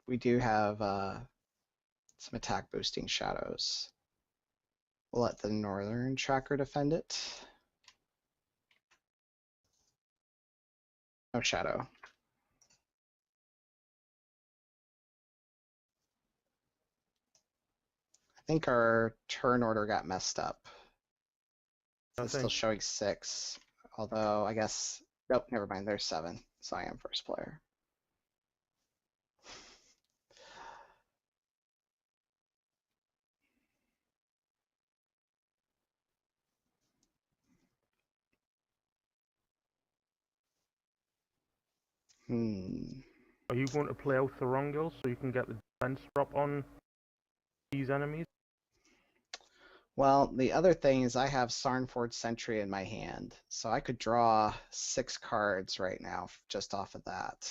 We do have some attack boosting shadows. We'll let the Northern Tracker defend it. No shadow. I think our turn order got messed up. It's still showing 6, although I guess, nope, never mind, there's 7, so I am first player. Are you going to play out Thorongil so you can get the defense drop on these enemies? Well, the other thing is I have Sarnford Sentry in my hand, so I could draw 6 cards right now just off of that.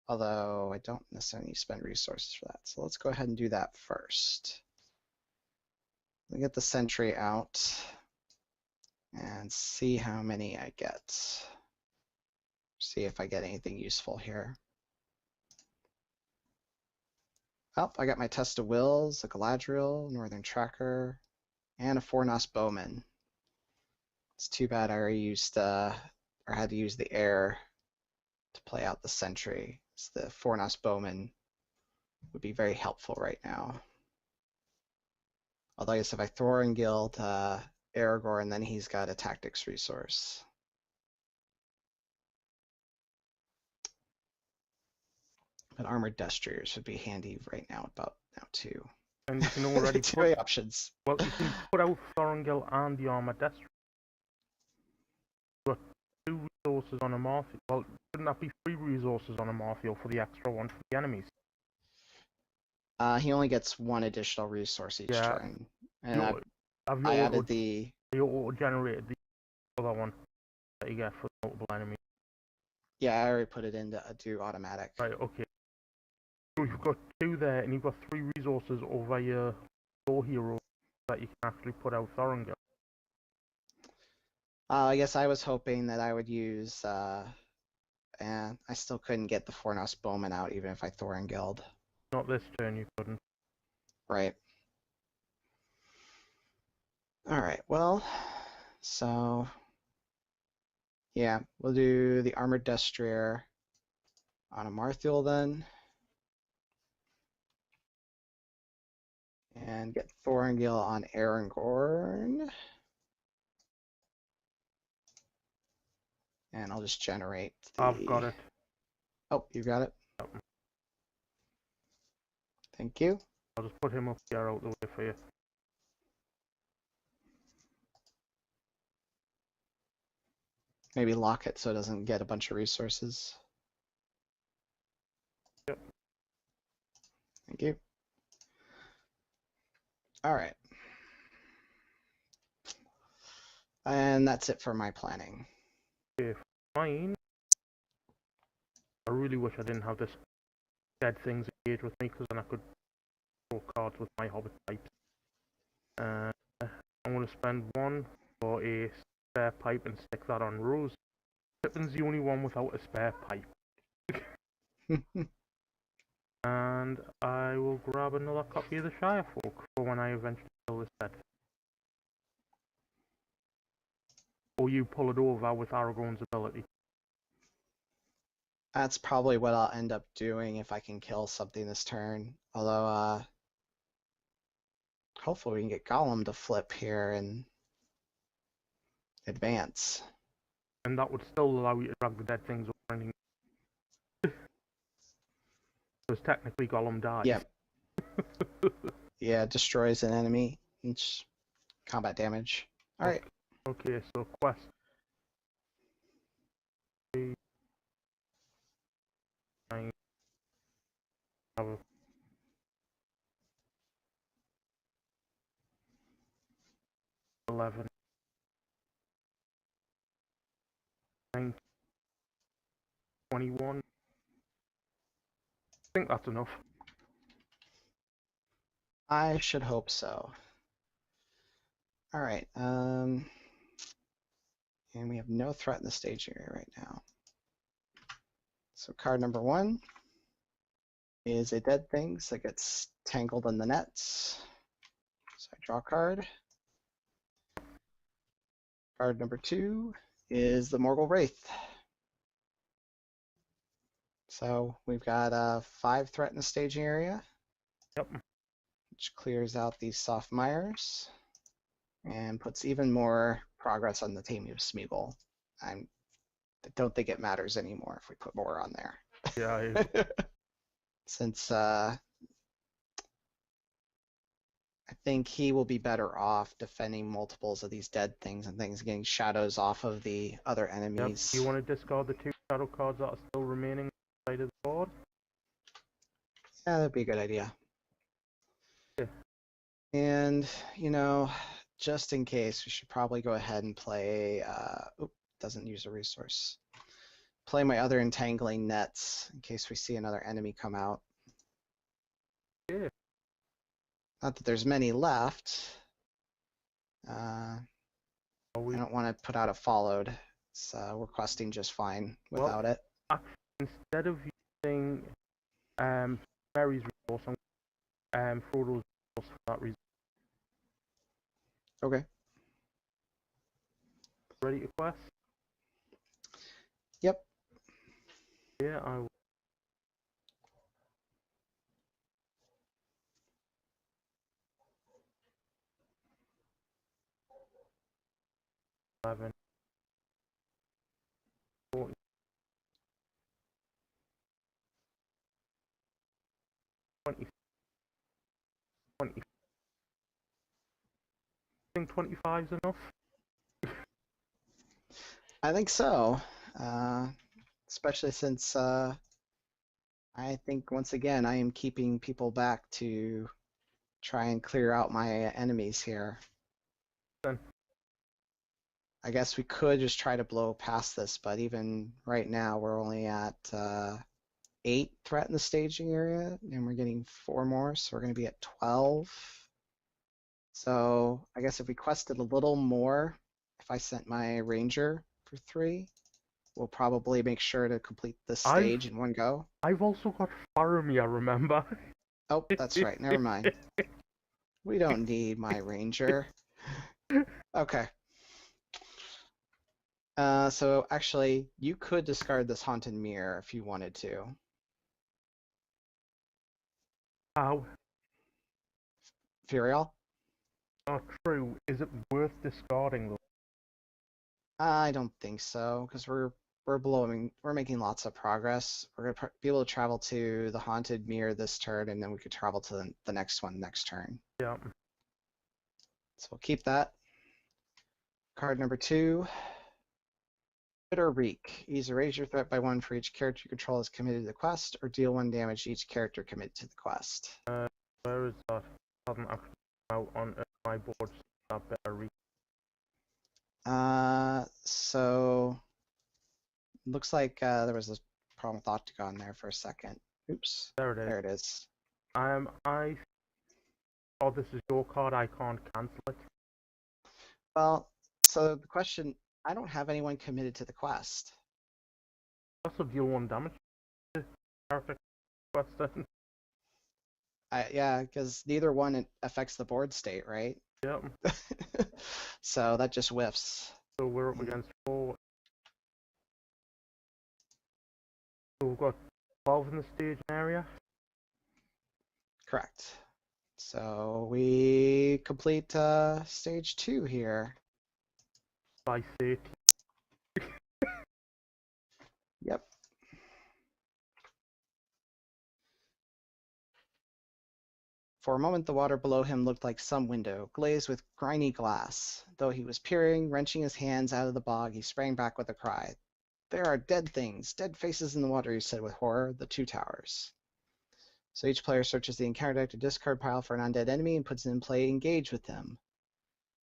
Although I don't necessarily spend resources for that. So let's go ahead and do that first. Let me get the Sentry out and see how many I get. See if I get anything useful here. Oh, I got my Test of Wills, a Galadriel, Northern Tracker, and a Fornos Bowman. It's too bad I already used or had to use the air to play out the Sentry. So the Fornos Bowman would be very helpful right now. Although I guess if I Thoringild Aragorn, then he's got a tactics resource. But Armored Destriers would be handy right now about now too. And you can already Too many options. Well, you can put out Thorongil and the Armored Destrier. You've got 2 resources on a Marfield. Well, shouldn't that be 3 resources on a Marfield for the extra one for the enemies? He only gets 1 additional resource each turn. And I added the... You auto-generated the other one that you get for multiple enemies. Yeah, I already put it in to do automatic. Right, okay. So you've got 2 there, and you've got 3 resources over your hero that you can actually put out Thorongil. I guess I was hoping that I would use... and I still couldn't get the Fornos Bowman out even if I Thoringild. Not this turn, you couldn't. Right. Alright, well, so... Yeah, we'll do the Armored Destrier on a Marthiel then. And get Thoringil on Aragorn. And I'll just generate the... I've got it. Oh, you got it? Yep. Thank you. I'll just put him up here out the way for you. Maybe lock it so it doesn't get a bunch of resources. Thank you. All right. And that's it for my planning. If mine, I really wish I didn't have this dead things engage with me, because then I could draw cards with my hobbit types. I'm going to spend one for a spare pipe and stick that on Rose. Pippin's the only one without a spare pipe. And I will grab another copy of the Shire Folk for when I eventually kill this dead. Or you pull it over with Aragorn's ability. That's probably what I'll end up doing if I can kill something this turn. Although, hopefully we can get Gollum to flip here and advance. And that would still allow you to drag the dead things over anything. Because technically Gollum dies. Yep. Yeah, destroys an enemy. Each combat damage. All right. Okay, so quest. I have 11, 9, 21. I think that's enough. I should hope so. All right. And we have no threat in the stage area right now. So card number 1 is a dead thing that gets tangled in the nets. So I draw a card. Card number 2 is the Morgul Wraith. So we've got 5 threat in the staging area. Yep. Which clears out these soft mires and puts even more progress on the taming of Smeagol. I don't think it matters anymore if we put more on there. Yeah. Since I think he will be better off defending multiples of these dead things and things getting shadows off of the other enemies. Yep. Do you want to discard the 2 shadow cards that are still remaining on the side of the board? Yeah, that'd be a good idea. Yeah. And, just in case, we should probably go ahead and play, doesn't use a resource. Play my other entangling nets in case we see another enemy come out. Yeah. Not that there's many left. I don't want to put out a followed. We're questing just fine without it. Instead of using Mary's resource, Frodo's resource for that reason. Okay. Ready to quest? Yep. Yeah, I will. 11, 14, 20, 20. I think 25 is enough. I think so. Especially since I think once again I am keeping people back to try and clear out my enemies here. Then. I guess we could just try to blow past this, but even right now we're only at 8 threat in the staging area, and we're getting 4 more, so we're going to be at 12. So I guess if we quested a little more, if I sent my ranger for 3, we'll probably make sure to complete this stage in one go. I've also got Faramir, remember? Oh, that's right. Never mind. We don't need my ranger. Okay. So actually, you could discard this Haunted Mirror if you wanted to. How? Furiel? Not true. Is it worth discarding though? I don't think so, because we're making lots of progress. We're gonna be able to travel to the Haunted Mirror this turn, and then we could travel to the next one next turn. Yeah. So we'll keep that. Card number 2 Bitter Reek. Either raise your threat by 1 for each character you control is committed to the quest, or deal 1 damage to each character committed to the quest. Where is that? Hasn't actually come out on my board. That better read. So looks like there was this problem with Octagon there for a second. Oops. There it is. There it is. Oh, this is your card. I can't cancel it. Well, so the question, I don't have anyone committed to the quest. Also deal 1 damage. Character quest then. Yeah, because neither one affects the board state, right? Yep. So that just whiffs. So we're up against 4. So we've got 12 in the staging area. Correct. So we complete stage 2 here. By 30. Yep. For a moment, the water below him looked like some window, glazed with grimy glass. Though he was peering, wrenching his hands out of the bog, he sprang back with a cry. There are dead things, dead faces in the water, he said with horror. The 2 towers. So each player searches the encounter deck to discard pile for an undead enemy and puts it in play, engage with them.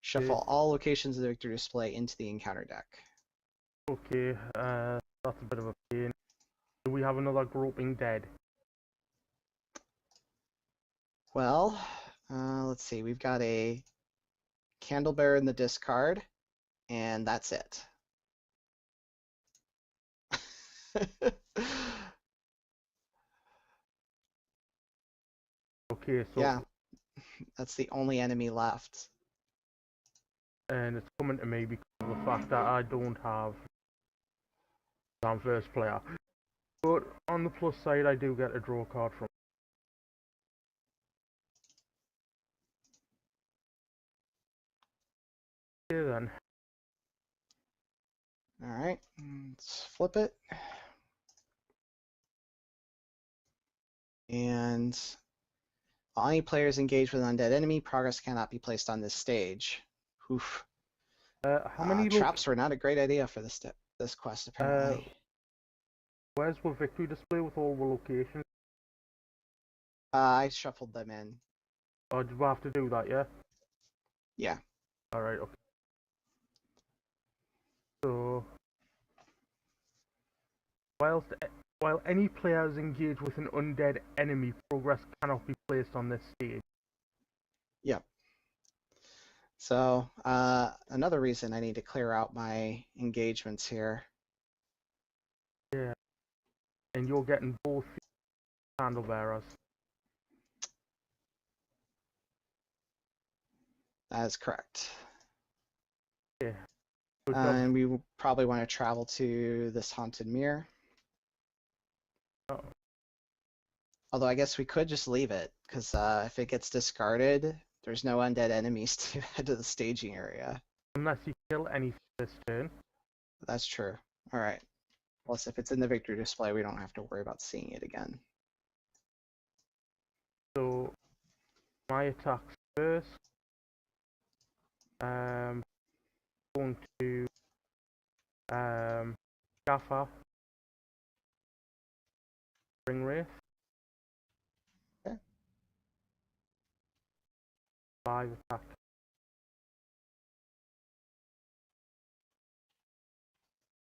Shuffle all locations of the victory display into the encounter deck. Okay, that's a bit of a pain. Do we have another groping dead? Well, let's see. We've got a Candlebearer in the discard, and that's it. Okay, so Yeah, that's the only enemy left. and it's coming to me because of the fact that I don't have I'm first player. But on the plus side, I do get a draw card from. Okay then. All right, let's flip it. And while any players engage with an undead enemy, progress cannot be placed on this stage. Oof. How many traps were not a great idea for this quest, apparently. Where's the victory display with all the locations? I shuffled them in. Oh, do we have to do that, yeah? Yeah. Alright, okay. So, while any player is engaged with an undead enemy, progress cannot be placed on this stage. Yep. So another reason I need to clear out my engagements here. Yeah. And you're getting both candle bearers. That is correct. Yeah. Good job. And we will probably want to travel to this haunted mirror. Oh. Although I guess we could just leave it, because if it gets discarded, there's no undead enemies to head to the staging area. Unless you kill anything this turn. That's true. All right. Plus, if it's in the victory display, we don't have to worry about seeing it again. So, my attacks first. Going to Gaffer, Ring Wraith. Okay. 5 attack.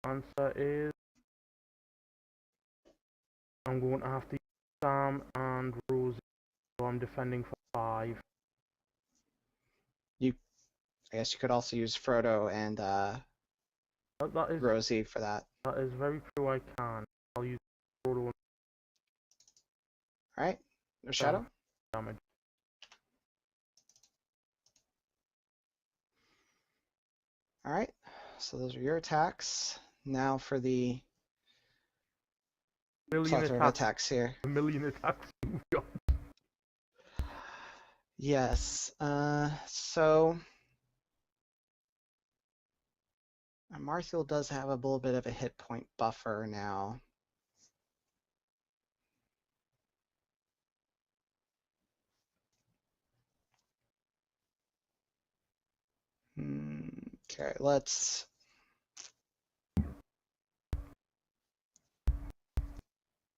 Answer is I'm going to have to use Sam and Rosie, so I'm defending for 5. I guess you could also use Frodo and That is Rosie for that. That is very true. I can. I'll use Frodo All right. No shadow. damage. All right. So those are your attacks. Now for the plethora of attacks here. A million attacks. Yes. So Marthiel does have a little bit of a hit point buffer now. Okay, let's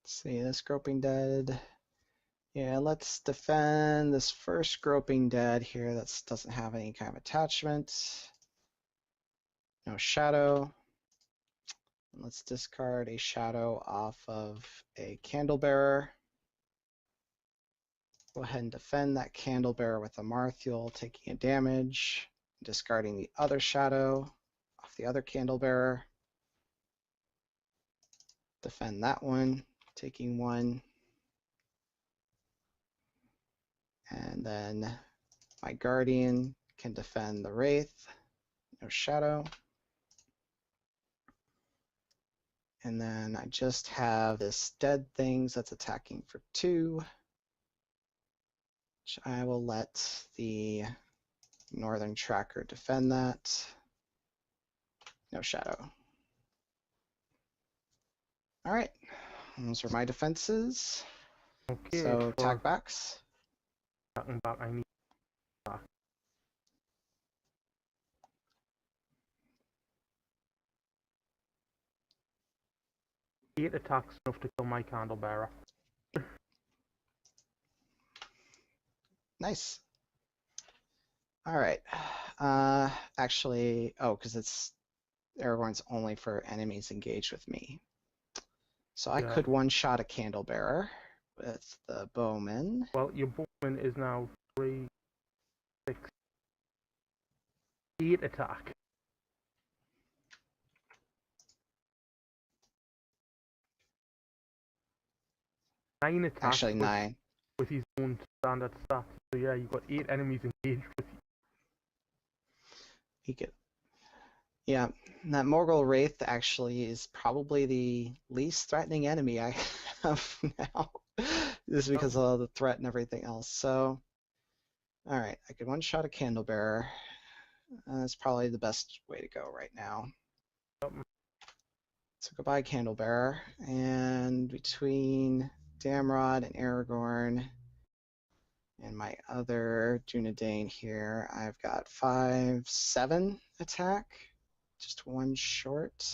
see this groping dead. Yeah, let's defend this first groping dead here that doesn't have any kind of attachment. No shadow. Let's discard a shadow off of a candlebearer. Go ahead and defend that candlebearer with a Marthiel, taking a damage, discarding the other shadow off the other candlebearer. Defend that one, taking one. And then my Guardian can defend the Wraith, no shadow. And then I just have this dead things that's attacking for 2, which I will let the Northern Tracker defend that. No shadow. All right, those are my defenses. Okay, So for attack backs. attacking back, I need back. 8 attacks enough to kill my candlebearer. Nice. All right. Actually, oh, because it's Aragorn's only for enemies engaged with me. So I could one-shot a candlebearer with the bowman. Well, your bowman is now 3, 6, 8 attack. Nine attacks Actually, 9. with his own standard stats. So yeah, you've got 8 enemies engaged with you. He could. Yeah, that Morgul Wraith actually is probably the least threatening enemy I have now. Just because of the threat and everything else. So, all right, I could one-shot a candlebearer. That's probably the best way to go right now. So goodbye, candlebearer. And between Damrod and Aragorn and my other Dunedain here, I've got 5, 7 attack. Just one short.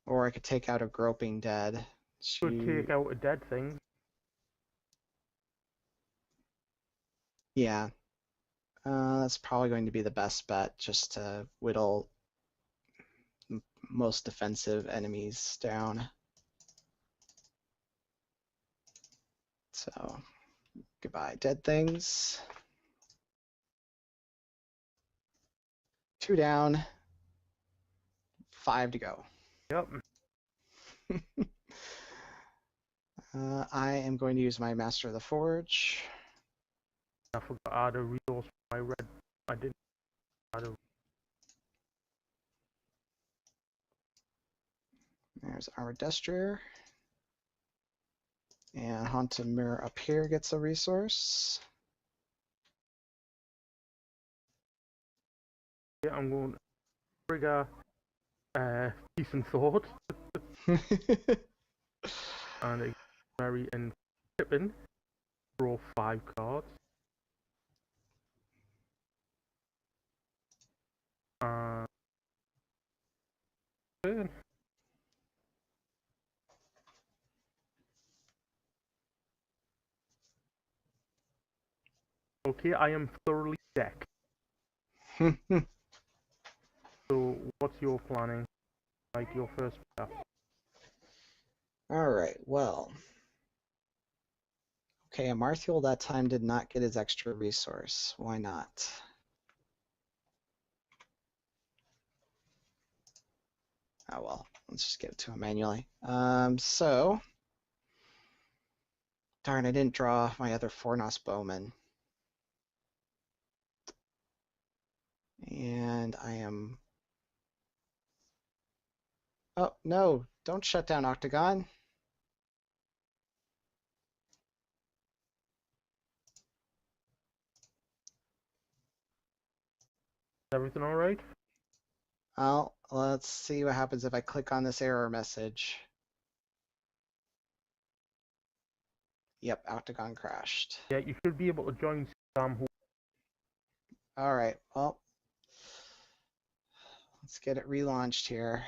Or I could take out a groping dead. Could take out a dead thing. Yeah. That's probably going to be the best bet, just to whittle most defensive enemies down. So, goodbye, dead things. 2 down, 5 to go. Yep. I am going to use my Master of the Forge. I forgot to add a resource for my red. I didn't add a. There's our Destrier. And Haunted Mirror up here gets a resource. Yeah, I'm going to trigger Peace and Thought and a Mary and Pippin. Draw 5 cards. Turn. Okay, I am thoroughly decked. So, what's your planning? Like your first step? All right, well. Okay, Amarthiel that time did not get his extra resource. Why not? Oh well, let's just give it to him manually. So, darn, I didn't draw my other Fornos Bowman. And I am... Oh, no, don't shut down Octagon. Everything alright? Well, let's see what happens if I click on this error message. Yep, Octagon crashed. Yeah, you should be able to join Sam. All right, well, let's get it relaunched here.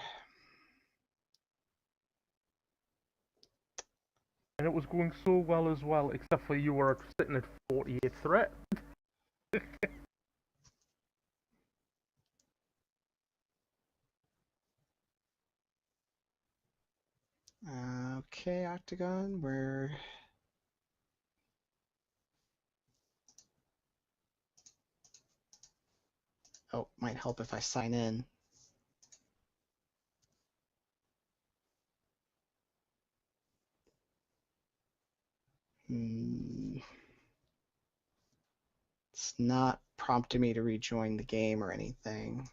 and it was going so well as well, except for you were sitting at 48 threat. Okay, Octagon, we're... Oh, might help if I sign in. It's not prompting me to rejoin the game or anything.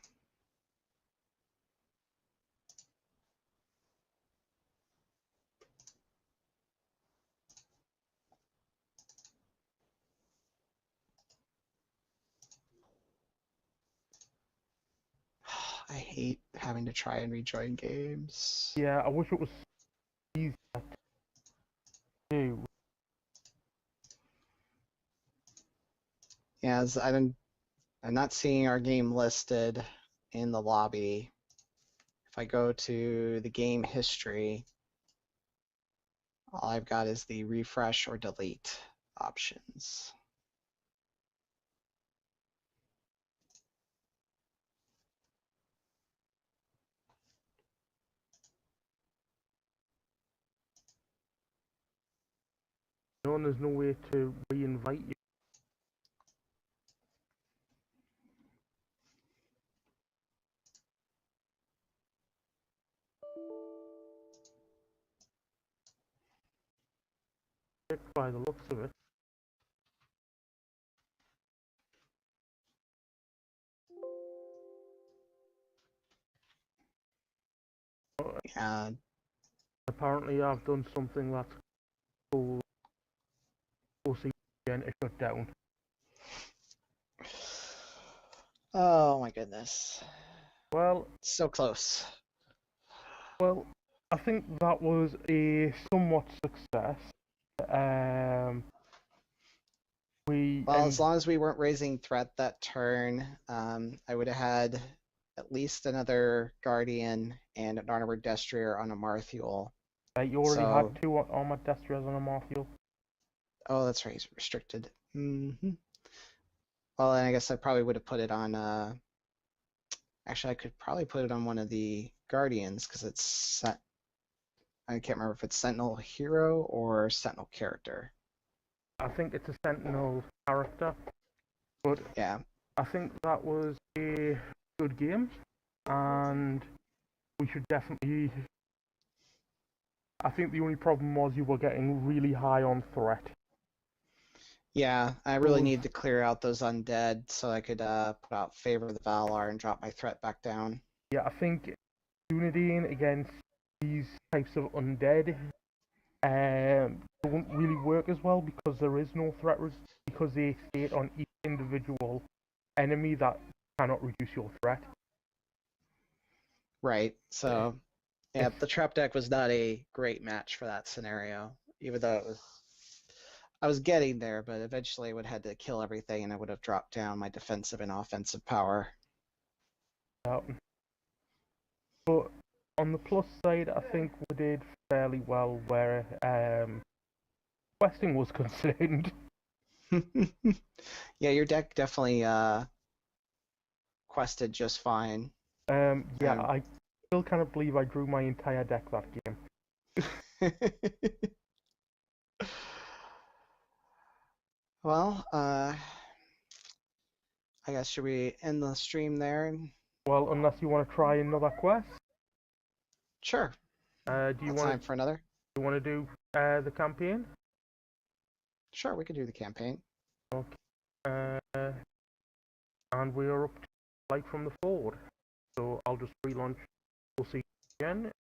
I hate having to try and rejoin games. Yeah, I wish it was easier to do. Yeah, I'm not seeing our game listed in the lobby. If I go to the game history, all I've got is the refresh or delete options. No, there's no way to re-invite you. By the looks of it. Yeah. Apparently, I've done something that's called OCGN to shut down. Oh my goodness. Well, So close. well, I think that was a somewhat success. Um, we Well, and as long as we weren't raising threat that turn, I would have had at least another Guardian and an Armored Destrier on a Marthuel. you already had So, two armored destriers on a Marfield. oh, that's right, he's restricted. Well, and I guess I probably would have put it on, actually, I could probably put it on one of the Guardians because it's set. I can't remember if it's Sentinel Hero or Sentinel Character. I think it's a Sentinel character, but Yeah. I think that was a good game, and we should definitely. I think the only problem was you were getting really high on threat. Yeah, I really need to clear out those undead so I could put out Favor of the Valar and drop my threat back down. Yeah, I think Dunedain against these types of undead don't really work as well because there is no threat because they state on each individual enemy that cannot reduce your threat. Right. So, yeah, If the trap deck was not a great match for that scenario, even though it was. I was getting there, but eventually I would have had to kill everything and I would have dropped down my defensive and offensive power. But on the plus side, I think we did fairly well where questing was concerned. Yeah, your deck definitely quested just fine. Yeah, I still can't believe I drew my entire deck that game. Well, I guess should we end the stream there? Well, unless you want to try another quest. Sure. Do you want time for another? to do the campaign? Sure, we could do the campaign. Okay. And we are up to Light from the Forward. So I'll just relaunch. We'll see you again.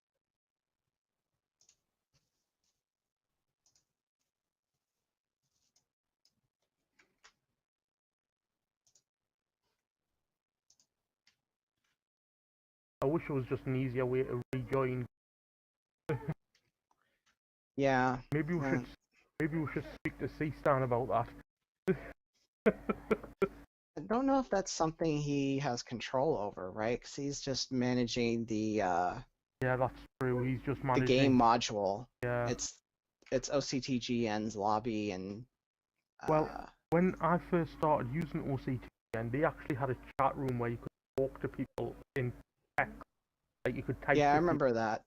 I wish it was just an easier way to rejoin. Yeah. Maybe we should speak to C-Stan about that. I don't know if that's something he has control over, right? Because he's just managing the Yeah, that's true. He's just the game managing. module. Yeah. It's it's OCTGN's lobby and Well, uh, when I first started using OCTN, they actually had a chat room where you could talk to people in text, like you could type yeah, I to people, remember that.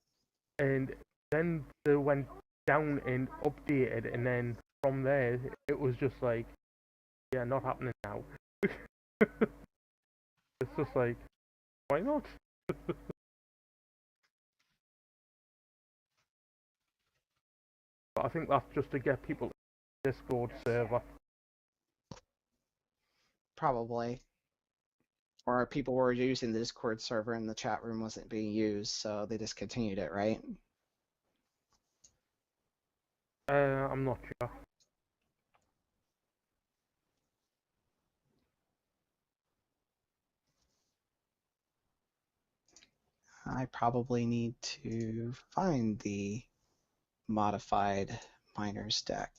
and then they went down and updated, and then from there it was just like, yeah, not happening now. It's just like, why not? But I think that's just to get people to the Discord server. Probably. Or people were using the Discord server and the chat room wasn't being used, so they discontinued it, right? I'm not sure. I probably need to find the modified miners deck.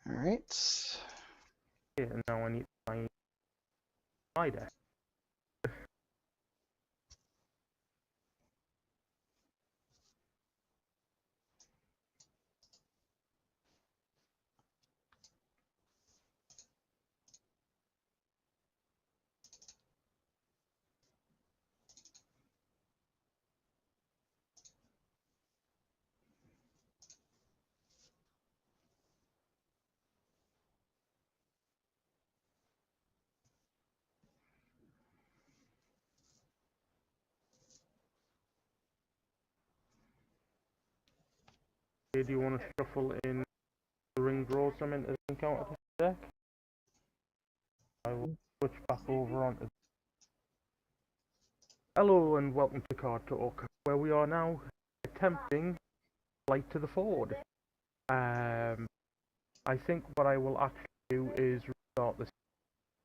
All right. Yeah, and now I need to find my deck. Okay, do you want to shuffle in the ring draw some into the encounter deck? I will switch back over onto. Hello and welcome to Card Talk, where we are now attempting Flight to the Ford. I think what I will actually do is restart the